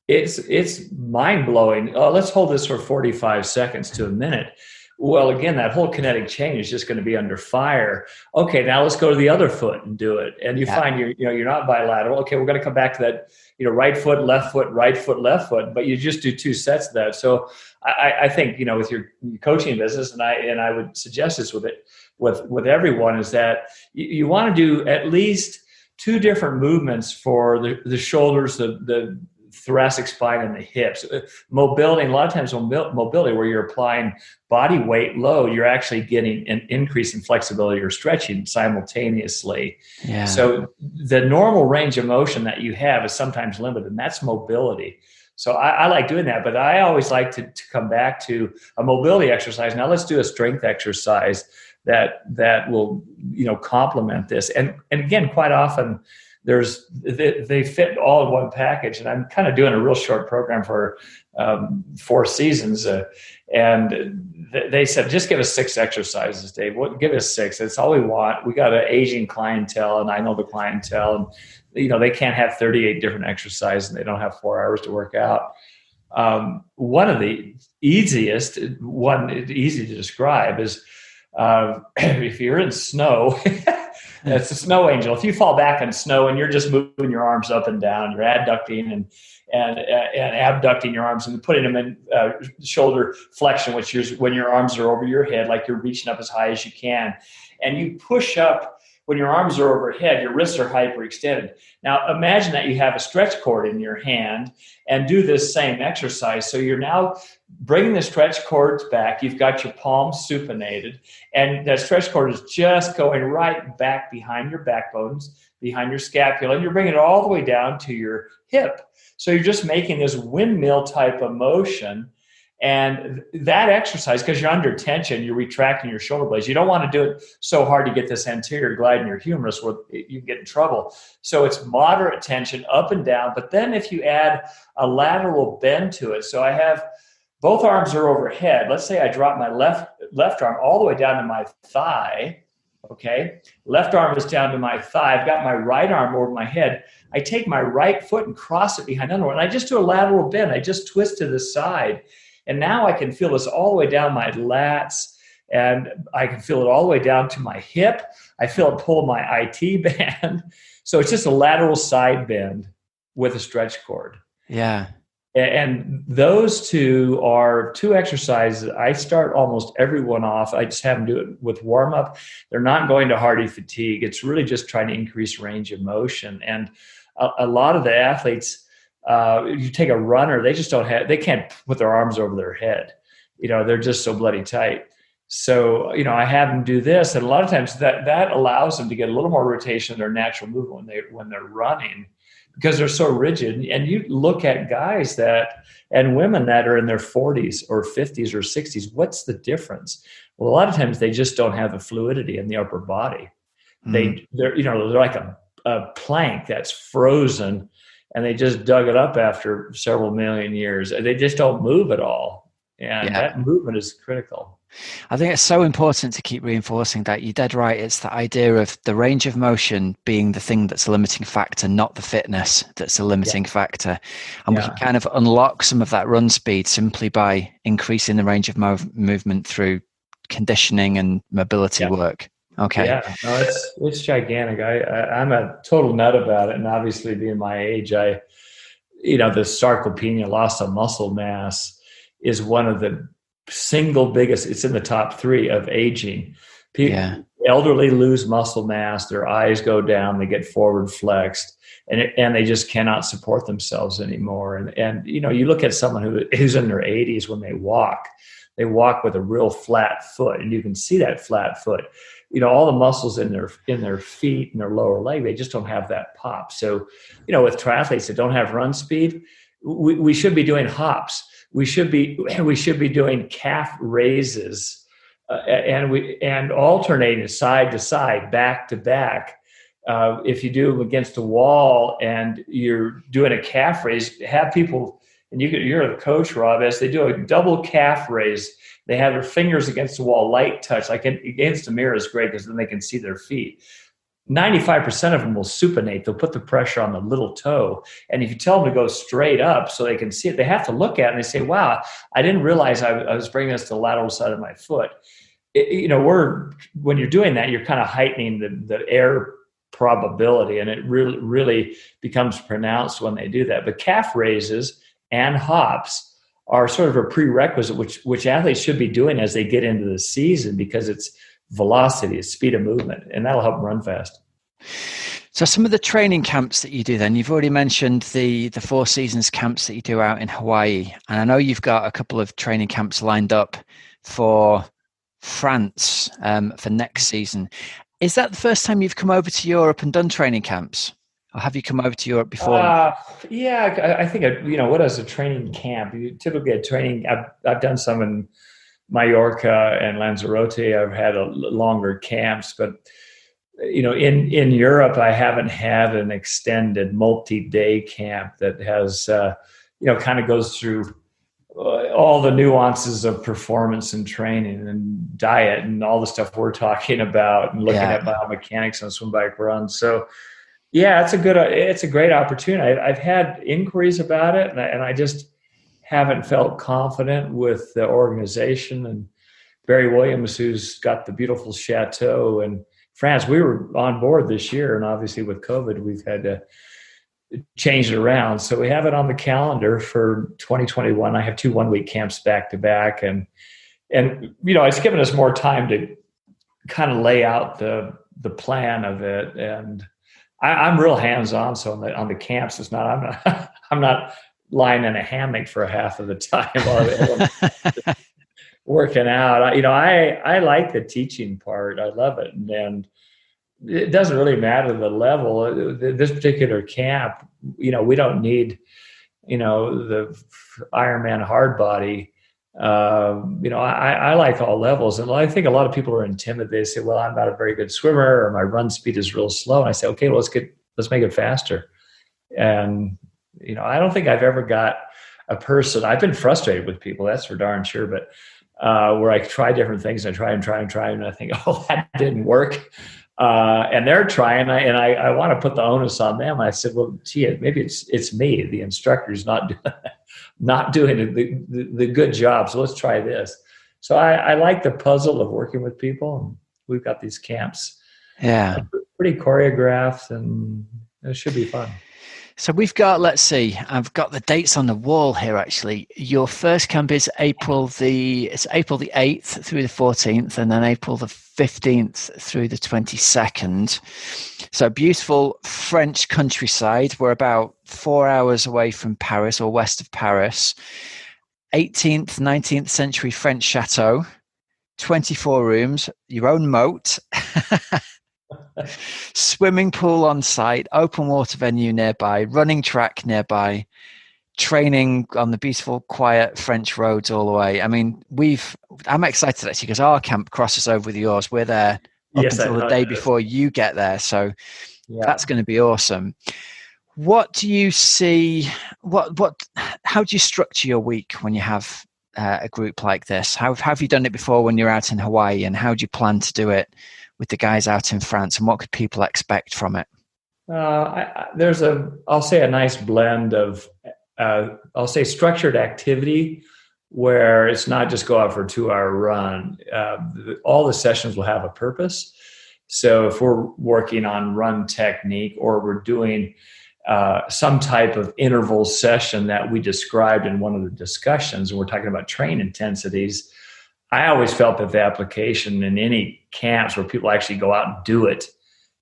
It's mind blowing. Oh, let's hold this for 45 seconds to a minute. Well, again, that whole kinetic chain is just going to be under fire. Okay, now let's go to the other foot and do it. And you find you're not bilateral. Okay, we're going to come back to that, right foot, left foot, right foot, left foot. But you just do 2 sets of that. So I think, with your coaching business, and I would suggest this with everyone, is that you want to do at least 2 different movements for the shoulders, the thoracic spine, and the hips. Mobility, a lot of times mobility, where you're applying body weight load, you're actually getting an increase in flexibility or stretching simultaneously. Yeah. So the normal range of motion that you have is sometimes limited, and that's mobility. So I like doing that, but I always like to come back to a mobility exercise. Now let's do a strength exercise that will complement this. And again, quite often they fit all in one package. And I'm kind of doing a real short program for 4 seasons. And they said, just give us 6 exercises, Dave. Give us 6. That's all we want. We got an aging clientele, and I know the clientele, and they can't have 38 different exercises, and they don't have 4 hours to work out. One of the easy to describe is if you're in snow. It's a snow angel. If you fall back in snow and you're just moving your arms up and down, you're adducting and abducting your arms and putting them in shoulder flexion, which is when your arms are over your head, like you're reaching up as high as you can. And you push up when your arms are overhead, your wrists are hyperextended. Now imagine that you have a stretch cord in your hand and do this same exercise. So you're now bringing the stretch cords back. You've got your palms supinated, and that stretch cord is just going right back behind your backbones, behind your scapula, and you're bringing it all the way down to your hip. So you're just making this windmill type of motion. And that exercise, because you're under tension, you're retracting your shoulder blades. You don't want to do it so hard to get this anterior glide in your humerus where you get in trouble. So it's moderate tension up and down. But then if you add a lateral bend to it, so I have both arms are overhead. Let's say I drop my left arm all the way down to my thigh. Okay, left arm is down to my thigh. I've got my right arm over my head. I take my right foot and cross it behind the other one. And I just do a lateral bend. I just twist to the side. And now I can feel this all the way down my lats, and I can feel it all the way down to my hip. I feel it pull my IT band. So it's just a lateral side bend with a stretch cord. Yeah. And those 2 are 2 exercises. I start almost everyone off. I just have them do it with warm up. They're not going to hardy fatigue. It's really just trying to increase range of motion. And a lot of the athletes, you take a runner, they can't put their arms over their head. They're just so bloody tight. So, I have them do this. And a lot of times that allows them to get a little more rotation in their natural movement when they're running, because they're so rigid. And you look at guys and women that are in their 40s or 50s or 60s, what's the difference? Well, a lot of times they just don't have the fluidity in the upper body. Mm-hmm. They're like a plank that's frozen, and they just dug it up after several million years. They just don't move at all. And that movement is critical. I think it's so important to keep reinforcing that. You're dead right. It's the idea of the range of motion being the thing that's a limiting factor, not the fitness that's a limiting factor. And we can kind of unlock some of that run speed simply by increasing the range of movement through conditioning and mobility work. Okay. Yeah, no, it's gigantic. I'm a total nut about it. And obviously being my age, the sarcopenia, loss of muscle mass, is one of the single biggest, it's in the top 3 of aging. Yeah. Elderly lose muscle mass, their eyes go down, they get forward flexed, and they just cannot support themselves anymore. And you look at someone who's in their 80s when they walk with a real flat foot, and you can see that flat foot. All the muscles in their feet and their lower leg, they just don't have that pop. So, with triathletes that don't have run speed, we should be doing hops. We should be doing calf raises, and alternating side to side, back to back. If you do them against a wall and you're doing a calf raise, have people, and you're the coach, Rob, as they do a double calf raise. They have their fingers against the wall, light touch, like against the mirror is great because then they can see their feet. 95% of them will supinate. They'll put the pressure on the little toe. And if you tell them to go straight up so they can see it, they have to look at it and they say, wow, I didn't realize I was bringing this to the lateral side of my foot. When you're doing that, you're kind of heightening the air probability, and it really becomes pronounced when they do that. But calf raises and hops are sort of a prerequisite, which athletes should be doing as they get into the season, because it's velocity, it's speed of movement, and that'll help them run fast. So some of the training camps that you do then, you've already mentioned the Four Seasons camps that you do out in Hawaii. And I know you've got a couple of training camps lined up for France for next season. Is that the first time you've come over to Europe and done training camps? Or have you come over to Europe before? Yeah, I think, what is a training camp? You typically get training. I've done some in Mallorca and Lanzarote. I've had longer camps, but in Europe, I haven't had an extended multi-day camp that has, kind of goes through all the nuances of performance and training and diet and all the stuff we're talking about, and looking at biomechanics on swim, bike, run. So, yeah, it's a great opportunity. I've had inquiries about it, and I just haven't felt confident with the organization. And Barry Williams, who's got the beautiful chateau in France, we were on board this year, and obviously with COVID, we've had to change it around. So we have it on the calendar for 2021. I have 2 one-week camps back to back, and it's given us more time to kind of lay out the plan of it. And I'm real hands-on. So on the camps, I'm not lying in a hammock for half of the time while working out. I like the teaching part. I love it. And it doesn't really matter the level. This particular camp, we don't need, the Ironman hard body. I like all levels. And I think a lot of people are intimidated. They say, well, I'm not a very good swimmer, or my run speed is real slow. And I say, okay, well, let's make it faster. And, I don't think I've ever got a person, I've been frustrated with people, that's for darn sure, but where I try different things, I try, and I think, oh, that didn't work. And they're trying, and I want to put the onus on them. I said, well, gee, maybe it's me, the instructor's not doing the good job. So let's try this. So I like the puzzle of working with people. And we've got these camps, pretty choreographed, and it should be fun. So we've got, let's see, I've got the dates on the wall here, actually. Your first camp is April the 8th through the 14th, and then April the 15th through the 22nd. So beautiful French countryside. We're about 4 hours away from Paris, or west of Paris. 18th, 19th century French chateau, 24 rooms, your own moat. Swimming pool on site, open water venue nearby, running track nearby, training on the beautiful, quiet French roads all the way. I mean, I'm excited actually, because our camp crosses over with yours. We're there until the day before you get there. So that's going to be awesome. What do you see? How do you structure your week when you have a group like this? How have you done it before when you're out in Hawaii, and how do you plan to do it with the guys out in France, and what could people expect from it? There's I'll say a nice blend of, I'll say structured activity, where it's not just go out for a 2-hour run. All the sessions will have a purpose. So if we're working on run technique, or we're doing some type of interval session that we described in one of the discussions. We're talking about train intensities. I always felt that the application in any camps where people actually go out and do it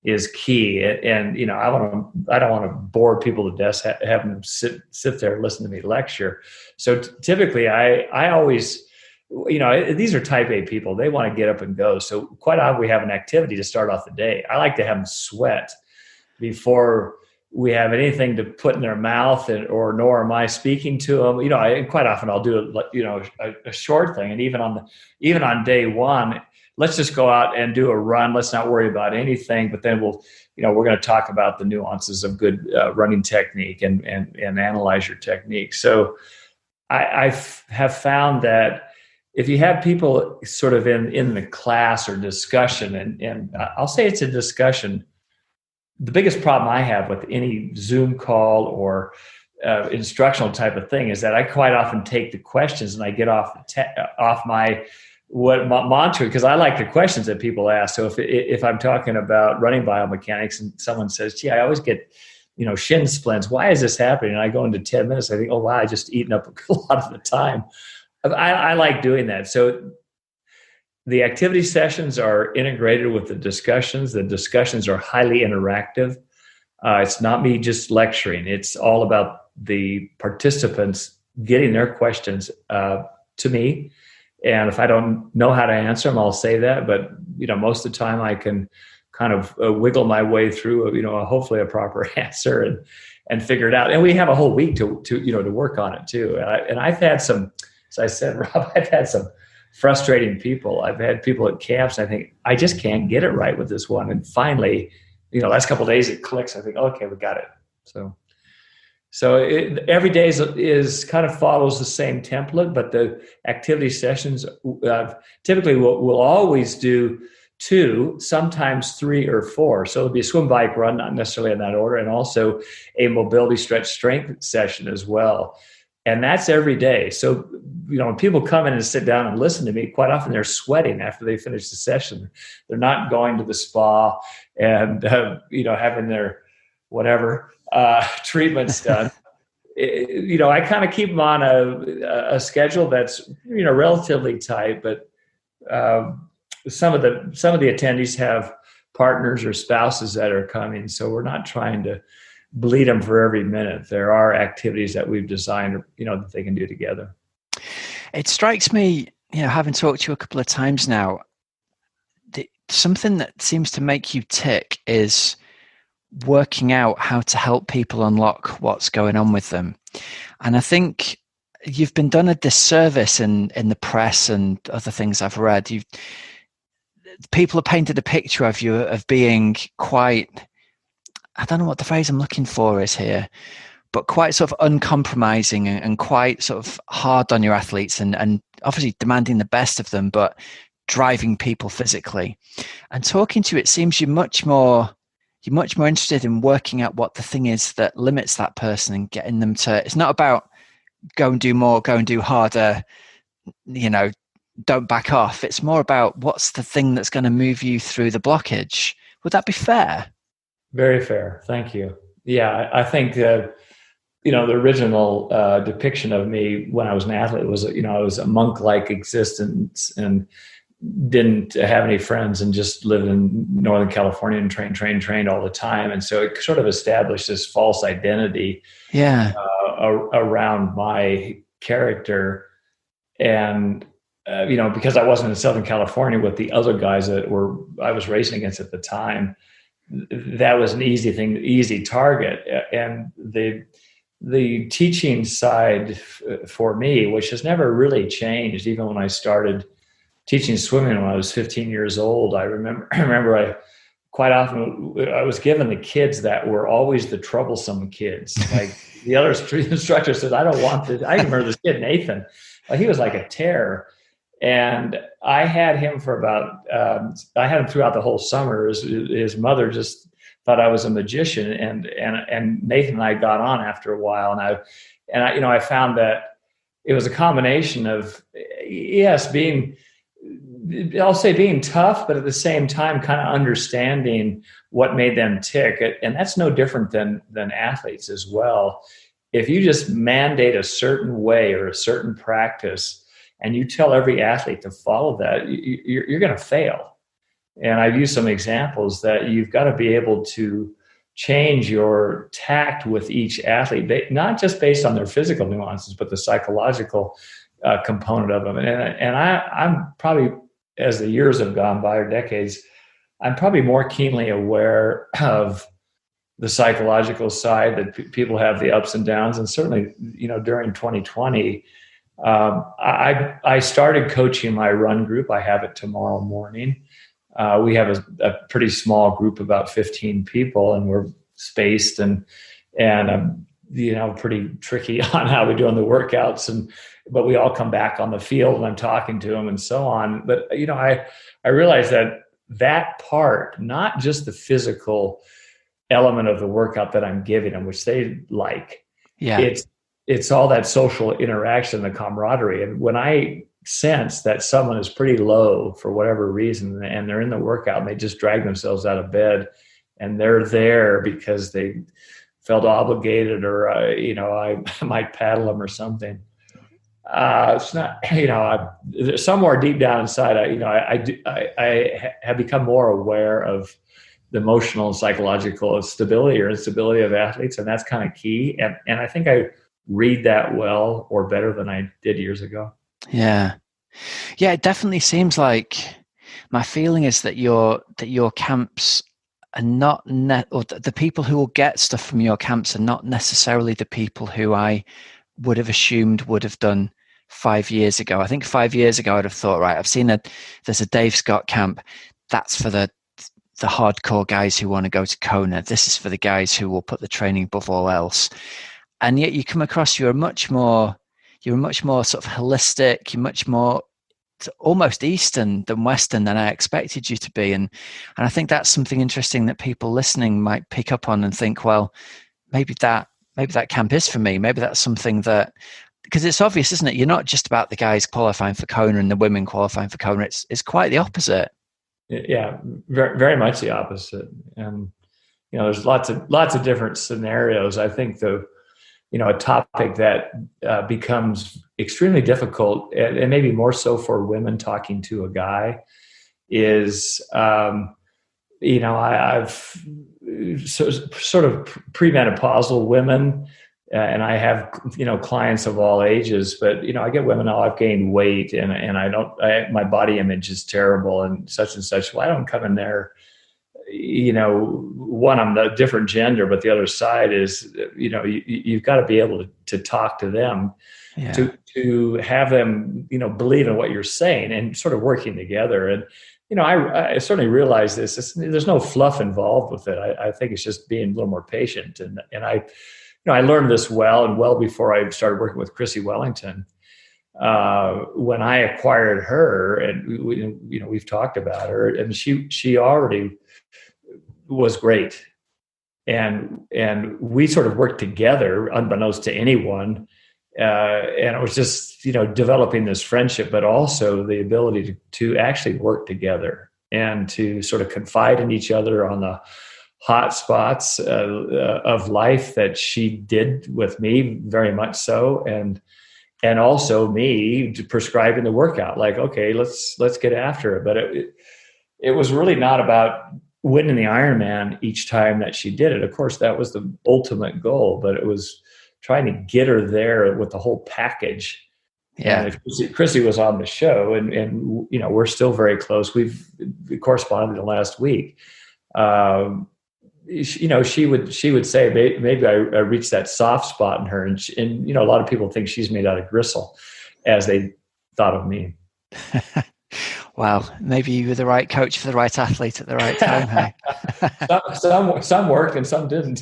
is key. And I don't want to bore people to death, have them sit there and listen to me lecture. So typically I always, these are type A people. They want to get up and go. So quite often we have an activity to start off the day. I like to have them sweat before we have anything to put in their mouth, nor am I speaking to them. Quite often I'll do a short thing. And even on day one, let's just go out and do a run. Let's not worry about anything. But then we're going to talk about the nuances of good running technique and analyze your technique. So I have found that if you have people sort of in the class or discussion, and I'll say it's a discussion, the biggest problem I have with any Zoom call or instructional type of thing is that I quite often take the questions and I get off my mantra, because I like the questions that people ask. So if I'm talking about running biomechanics and someone says, gee, I always get, shin splints. Why is this happening? And I go into 10 minutes. I think, oh, wow, I just eaten up a lot of the time. I like doing that. So the activity sessions are integrated with the discussions. The discussions are highly interactive. It's not me just lecturing. It's all about the participants getting their questions to me. And if I don't know how to answer them, I'll say that. But, most of the time I can kind of wiggle my way through, hopefully a proper answer and figure it out. And we have a whole week to work on it too. And I've had some, as I said, Rob, I've had some frustrating people. I've had people at camps. I think I just can't get it right with this one. And finally, last couple of days it clicks. I think, okay, we got it. So every day is kind of follows the same template, but the activity sessions typically we'll always do 2, sometimes 3 or 4. So it'll be a swim, bike, run, not necessarily in that order, and also a mobility, stretch, strength session as well. And that's every day. So, when people come in and sit down and listen to me, quite often they're sweating after they finish the session. They're not going to the spa and, having their whatever treatments done. I kind of keep them on a schedule that's, relatively tight, but some of the attendees have partners or spouses that are coming. So we're not trying to bleed them for every minute. There are activities that we've designed, that they can do together. It strikes me, having talked to you a couple of times now, something that seems to make you tick is working out how to help people unlock what's going on with them. And I think you've been done a disservice in the press and other things I've read. People have painted a picture of you of being quite, I don't know what the phrase I'm looking for is here, but quite sort of uncompromising and quite sort of hard on your athletes and obviously demanding the best of them, but driving people physically. And talking to you, it seems you're much more interested in working out what the thing is that limits that person and getting them to, it's not about go and do more, go and do harder, don't back off. It's more about what's the thing that's going to move you through the blockage. Would that be fair? Very fair. Thank you. Yeah, I think the original depiction of me when I was an athlete was, I was a monk-like existence and didn't have any friends and just lived in Northern California and trained all the time. And so it sort of established this false identity around my character. And, because I wasn't in Southern California with the other guys that I was racing against at the time, that was an easy target. And the teaching side for me, which has never really changed, even when I started teaching swimming when I was 15 years old, I remember I quite often I was given the kids that were always the troublesome kids. Like the other instructor said, I don't want this. I remember this kid, Nathan, he was like a terror. And I had him for I had him throughout the whole summer. His mother just thought I was a magician, and Nathan and I got on after a while. And I found that it was a combination of, yes, being I'll say being tough, but at the same time, kind of understanding what made them tick. And that's no different than athletes as well. If you just mandate a certain way or a certain practice, and you tell every athlete to follow that, you're going to fail. And I've used some examples that you've got to be able to change your tact with each athlete, not just based on their physical nuances, but the psychological component of them. And I'm probably, as the years have gone by, or decades, I'm probably more keenly aware of the psychological side, that people have the ups and downs. And certainly, during 2020, I started coaching my run group. I have it tomorrow morning. We have a pretty small group, about 15 people, and we're spaced and pretty tricky on how we're doing the workouts. But we all come back on the field and I'm talking to them and so on. But, I realized that part, not just the physical element of the workout that I'm giving them, which they like. Yeah. It's all that social interaction, the camaraderie. And when I sense that someone is pretty low for whatever reason, and they're in the workout and they just drag themselves out of bed, and they're there because they felt obligated, or I might paddle them or something. It's not, somewhere deep down inside, I have become more aware of the emotional and psychological stability or instability of athletes, and that's kind of key. And I think I read that well, or better than I did years ago. Yeah. It definitely seems like, my feeling is that your camps are not or the people who will get stuff from your camps are not necessarily the people who I would have assumed would have done 5 years ago. I think 5 years ago I'd have thought, right, I've seen there's a Dave Scott camp. That's for the hardcore guys who want to go to Kona. This is for the guys who will put the training above all else. And yet you come across, you're much more sort of holistic. You're much more almost Eastern than Western than I expected you to be. And I think that's something interesting that people listening might pick up on and think, well, maybe that camp is for me. Maybe that's something that, because it's obvious, isn't it? You're not just about the guys qualifying for Kona and the women qualifying for Kona. It's quite the opposite. Yeah, very, very much the opposite. And, there's lots of different scenarios. I think a topic that becomes extremely difficult, and maybe more so for women talking to a guy, is, I've sort of premenopausal women, and I have, clients of all ages, but, I get women, I've gained weight and my body image is terrible and such. Well, I don't come in there, one, I'm a different gender, but the other side is, you've got to be able to talk to them, to have them, believe in what you're saying, and sort of working together. And, I certainly realize this. There's no fluff involved with it. I think it's just being a little more patient. And I learned this well before I started working with Chrissy Wellington. When I acquired her, and we've talked about her, and she already was great, and we sort of worked together unbeknownst to anyone, and it was just developing this friendship, but also the ability to actually work together and to sort of confide in each other on the hot spots of life that she did with me, very much so, and also me prescribing the workout, like, okay, let's get after it. But it was really not about winning the Ironman each time that she did it. Of course, that was the ultimate goal, but it was trying to get her there with the whole package. Yeah. And Chrissy was on the show, and we're still very close. We've corresponded the last week. She would say maybe I reached that soft spot in her, and a lot of people think she's made out of gristle, as they thought of me. Wow, maybe you were the right coach for the right athlete at the right time. Hey? some worked and some didn't.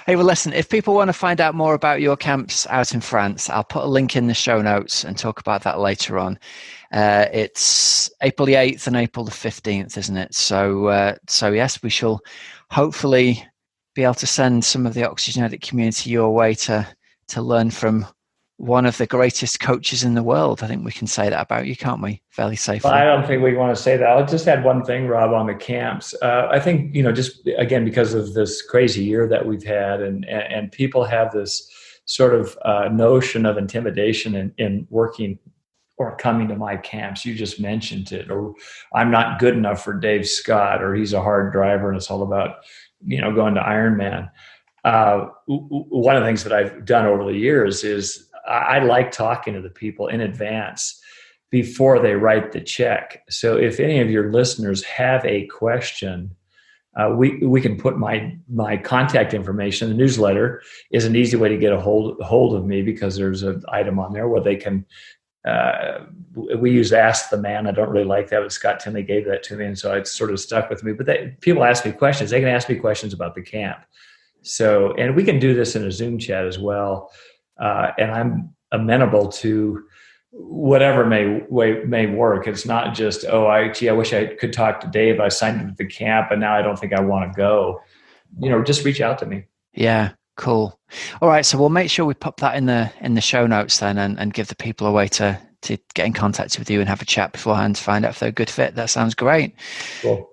Hey, well, listen, if people want to find out more about your camps out in France, I'll put a link in the show notes and talk about that later on. It's April the 8th and April the 15th, isn't it? So yes, we shall hopefully be able to send some of the Oxygenaddict community your way to learn from one of the greatest coaches in the world. I think we can say that about you, can't we? Fairly safely. Well, I don't think we want to say that. I'll just add one thing, Rob, on the camps. I think, just again, because of this crazy year that we've had and people have this sort of notion of intimidation in working or coming to my camps. You just mentioned it, or I'm not good enough for Dave Scott, or he's a hard driver and it's all about, going to Ironman. One of the things that I've done over the years is I like talking to the people in advance before they write the check. So if any of your listeners have a question, we can put my contact information. The newsletter is an easy way to get a hold of me, because there's an item on there where they can. We use Ask the Man. I don't really like that, but Scott Tinley gave that to me, and so it sort of stuck with me. But people ask me questions. They can ask me questions about the camp. So, and we can do this in a Zoom chat as well. And I'm amenable to whatever may work. It's not just, I wish I could talk to Dave. I signed up at the camp and now I don't think I want to go. Just reach out to me. Yeah. Cool. All right. So we'll make sure we pop that in the show notes then, and give the people a way to get in contact with you and have a chat beforehand to find out if they're a good fit. That sounds great. Cool.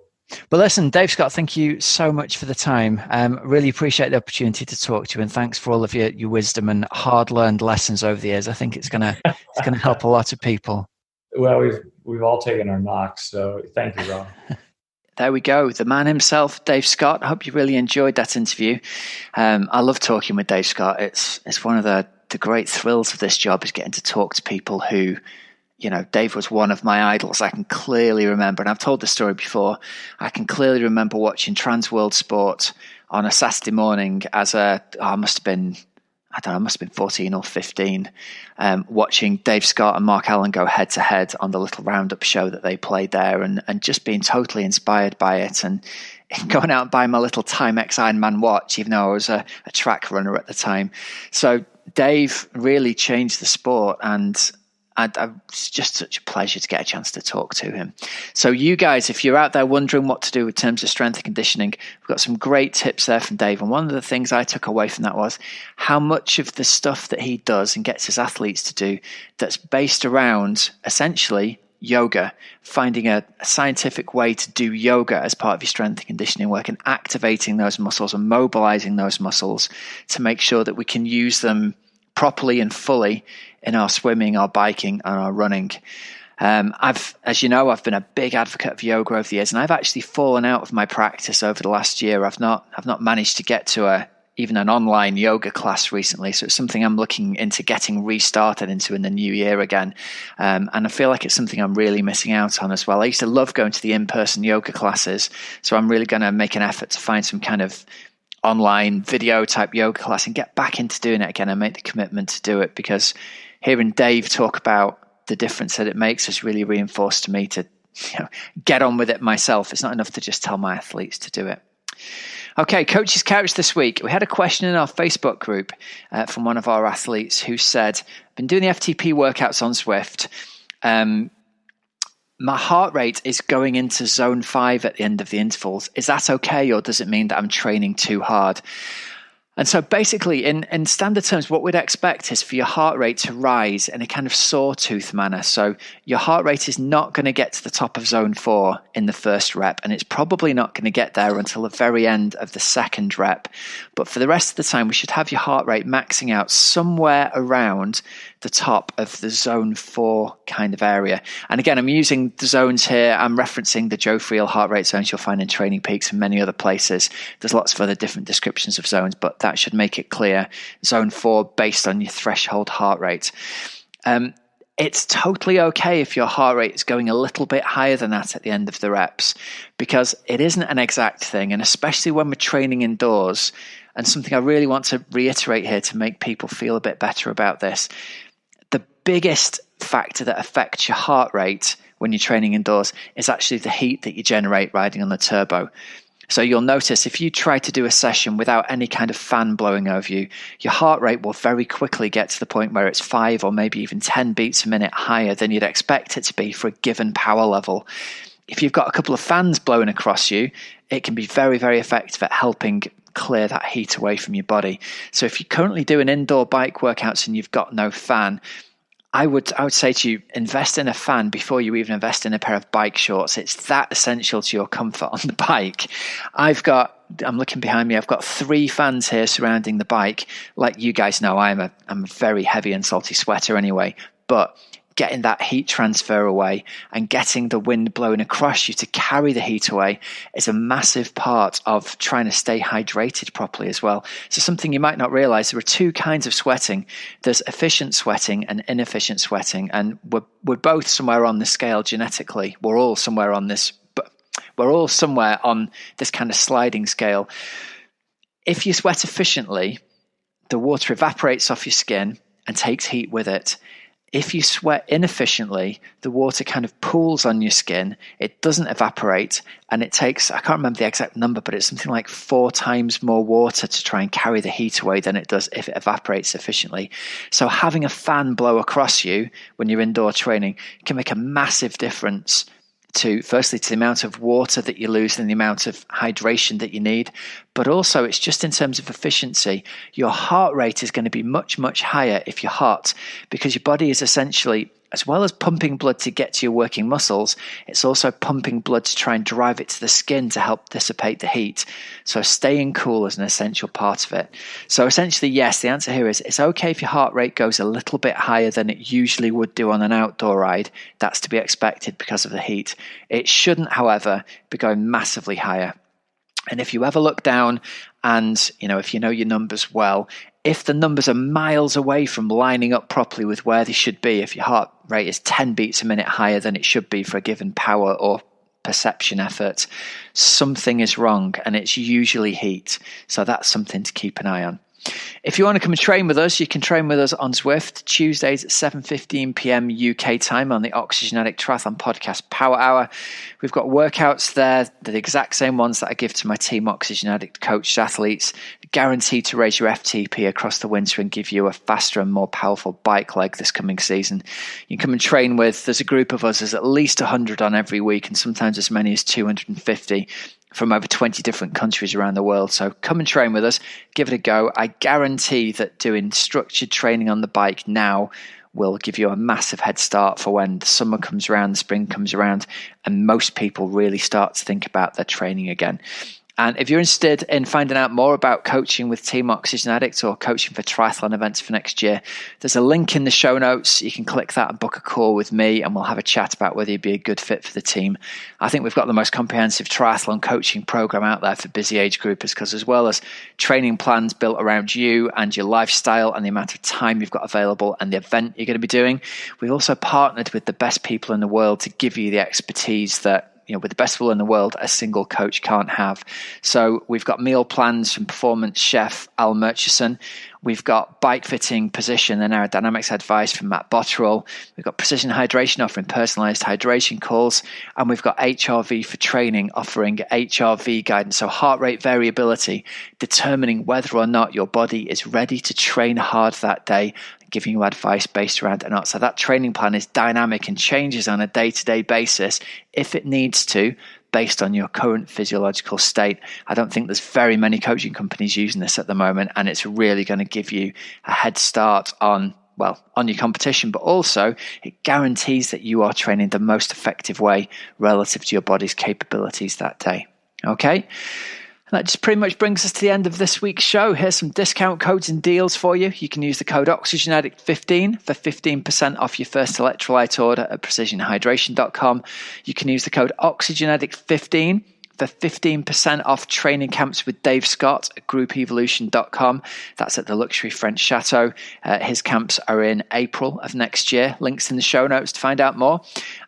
But listen, Dave Scott, thank you so much for the time. Really appreciate the opportunity to talk to you, and thanks for all of your wisdom and hard-learned lessons over the years. I think it's gonna help a lot of people. Well, we've all taken our knocks, so thank you, Rob. There we go. The man himself, Dave Scott. I hope you really enjoyed that interview. I love talking with Dave Scott. It's one of the great thrills of this job, is getting to talk to people who, Dave was one of my idols. I can clearly remember, and I've told this story before, I can clearly remember watching Trans World Sport on a Saturday morning as I must have been 14 or 15, watching Dave Scott and Mark Allen go head to head on the little roundup show that they played there, and just being totally inspired by it, and going out and buying my little Timex Ironman watch, even though I was a track runner at the time. So Dave really changed the sport, and it's just such a pleasure to get a chance to talk to him. So you guys, if you're out there wondering what to do in terms of strength and conditioning, we've got some great tips there from Dave. And one of the things I took away from that was how much of the stuff that he does and gets his athletes to do that's based around essentially yoga, finding a scientific way to do yoga as part of your strength and conditioning work, and activating those muscles and mobilizing those muscles to make sure that we can use them properly and fully in our swimming, our biking, and our running. As you know, I've been a big advocate of yoga over the years, and I've actually fallen out of my practice over the last year. I've not managed to get to even an online yoga class recently, so it's something I'm looking into getting restarted into in the new year again. And I feel like it's something I'm really missing out on as well. I used to love going to the in-person yoga classes, so I'm really going to make an effort to find some kind of online video type yoga class and get back into doing it again and make the commitment to do it, because hearing Dave talk about the difference that it makes has really reinforced to me to get on with it myself. It's not enough to just tell my athletes to do it. Okay, Coach's Couch this week. We had a question in our Facebook group from one of our athletes who said, I've been doing the FTP workouts on Zwift. My heart rate is going into zone 5 at the end of the intervals. Is that okay, or does it mean that I'm training too hard? And so basically, in standard terms, what we'd expect is for your heart rate to rise in a kind of sawtooth manner. So your heart rate is not going to get to the top of zone 4 in the first rep, and it's probably not going to get there until the very end of the second rep. But for the rest of the time, we should have your heart rate maxing out somewhere around the top of the zone 4 kind of area. And again, I'm using the zones here. I'm referencing the Joe Friel heart rate zones you'll find in Training Peaks and many other places. There's lots of other different descriptions of zones, but that should make it clear. Zone 4 based on your threshold heart rate. It's totally okay if your heart rate is going a little bit higher than that at the end of the reps, because it isn't an exact thing. And especially when we're training indoors, and something I really want to reiterate here to make people feel a bit better about this, the biggest factor that affects your heart rate when you're training indoors is actually the heat that you generate riding on the turbo. So you'll notice if you try to do a session without any kind of fan blowing over you, your heart rate will very quickly get to the point where it's 5 or maybe even 10 beats a minute higher than you'd expect it to be for a given power level. If you've got a couple of fans blowing across you, it can be very, very effective at helping clear that heat away from your body. So if you're currently doing indoor bike workouts and you've got no fan, I would say to you, invest in a fan before you even invest in a pair of bike shorts. It's that essential to your comfort on the bike. I'm looking behind me, I've got 3 fans here surrounding the bike. Like you guys know, I'm a very heavy and salty sweater anyway, but getting that heat transfer away and getting the wind blowing across you to carry the heat away is a massive part of trying to stay hydrated properly as well. So something you might not realize, there are 2 kinds of sweating. There's efficient sweating and inefficient sweating, and we're both somewhere on the scale genetically. We're all somewhere on this, but we're all somewhere on this kind of sliding scale. If you sweat efficiently, the water evaporates off your skin and takes heat with it. If you sweat inefficiently, the water kind of pools on your skin. It doesn't evaporate, and it takes, I can't remember the exact number, but it's something like 4 times more water to try and carry the heat away than it does if it evaporates efficiently. So having a fan blow across you when you're indoor training can make a massive difference firstly to the amount of water that you lose and the amount of hydration that you need, but also it's just in terms of efficiency. Your heart rate is going to be much, much higher if you're hot, because your body is essentially, as well as pumping blood to get to your working muscles, it's also pumping blood to try and drive it to the skin to help dissipate the heat. So staying cool is an essential part of it. So essentially, yes, the answer here is it's okay if your heart rate goes a little bit higher than it usually would do on an outdoor ride. That's to be expected because of the heat. It shouldn't, however, be going massively higher. And if you ever look down and, if you know your numbers well, if the numbers are miles away from lining up properly with where they should be, if your heart rate is 10 beats a minute higher than it should be for a given power or perception effort, something is wrong, and it's usually heat. So that's something to keep an eye on. If you want to come and train with us, you can train with us on Zwift Tuesdays at 7:15 p.m. UK time on the Oxygenaddict Triathlon Podcast Power Hour. We've got workouts there, the exact same ones that I give to my team Oxygenaddict coached athletes, guaranteed to raise your FTP across the winter and give you a faster and more powerful bike leg this coming season. You can come and train with, there's a group of us, there's at least 100 on every week, and sometimes as many as 250. From over 20 different countries around the world. So come and train with us, give it a go. I guarantee that doing structured training on the bike now will give you a massive head start for when the summer comes around, the spring comes around, and most people really start to think about their training again. And if you're interested in finding out more about coaching with Team Oxygenaddict or coaching for triathlon events for next year, there's a link in the show notes. You can click that and book a call with me, and we'll have a chat about whether you'd be a good fit for the team. I think we've got the most comprehensive triathlon coaching program out there for busy age groupers, because as well as training plans built around you and your lifestyle and the amount of time you've got available and the event you're going to be doing, we've also partnered with the best people in the world to give you the expertise that, with the best will in the world, a single coach can't have. So we've got meal plans from performance chef Al Murchison. We've got bike fitting, position and aerodynamics advice from Matt Botterill. We've got precision hydration offering personalized hydration calls. And we've got HRV for training offering HRV guidance. So heart rate variability, determining whether or not your body is ready to train hard that day, giving you advice based around it or not. So that training plan is dynamic and changes on a day-to-day basis if it needs to, based on your current physiological state. I don't think there's very many coaching companies using this at the moment, and it's really going to give you a head start on your competition, but also it guarantees that you are training the most effective way relative to your body's capabilities that day. Okay? That just pretty much brings us to the end of this week's show. Here's some discount codes and deals for you. You can use the code Oxygenaddict15 for 15% off your first electrolyte order at precisionhydration.com. You can use the code Oxygenaddict15 for 15% off training camps with Dave Scott at groupevolution.com. That's at the luxury French chateau. His camps are in April of next year. Links in the show notes to find out more.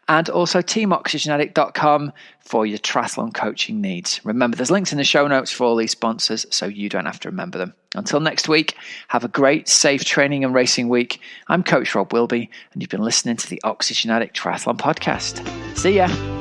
And also teamoxygenaddict.com for your triathlon coaching needs. Remember, there's links in the show notes for all these sponsors, so you don't have to remember them. Until next week, have a great, safe training and racing week. I'm Coach Rob Wilby, and you've been listening to the Oxygenaddict Triathlon Podcast. See ya.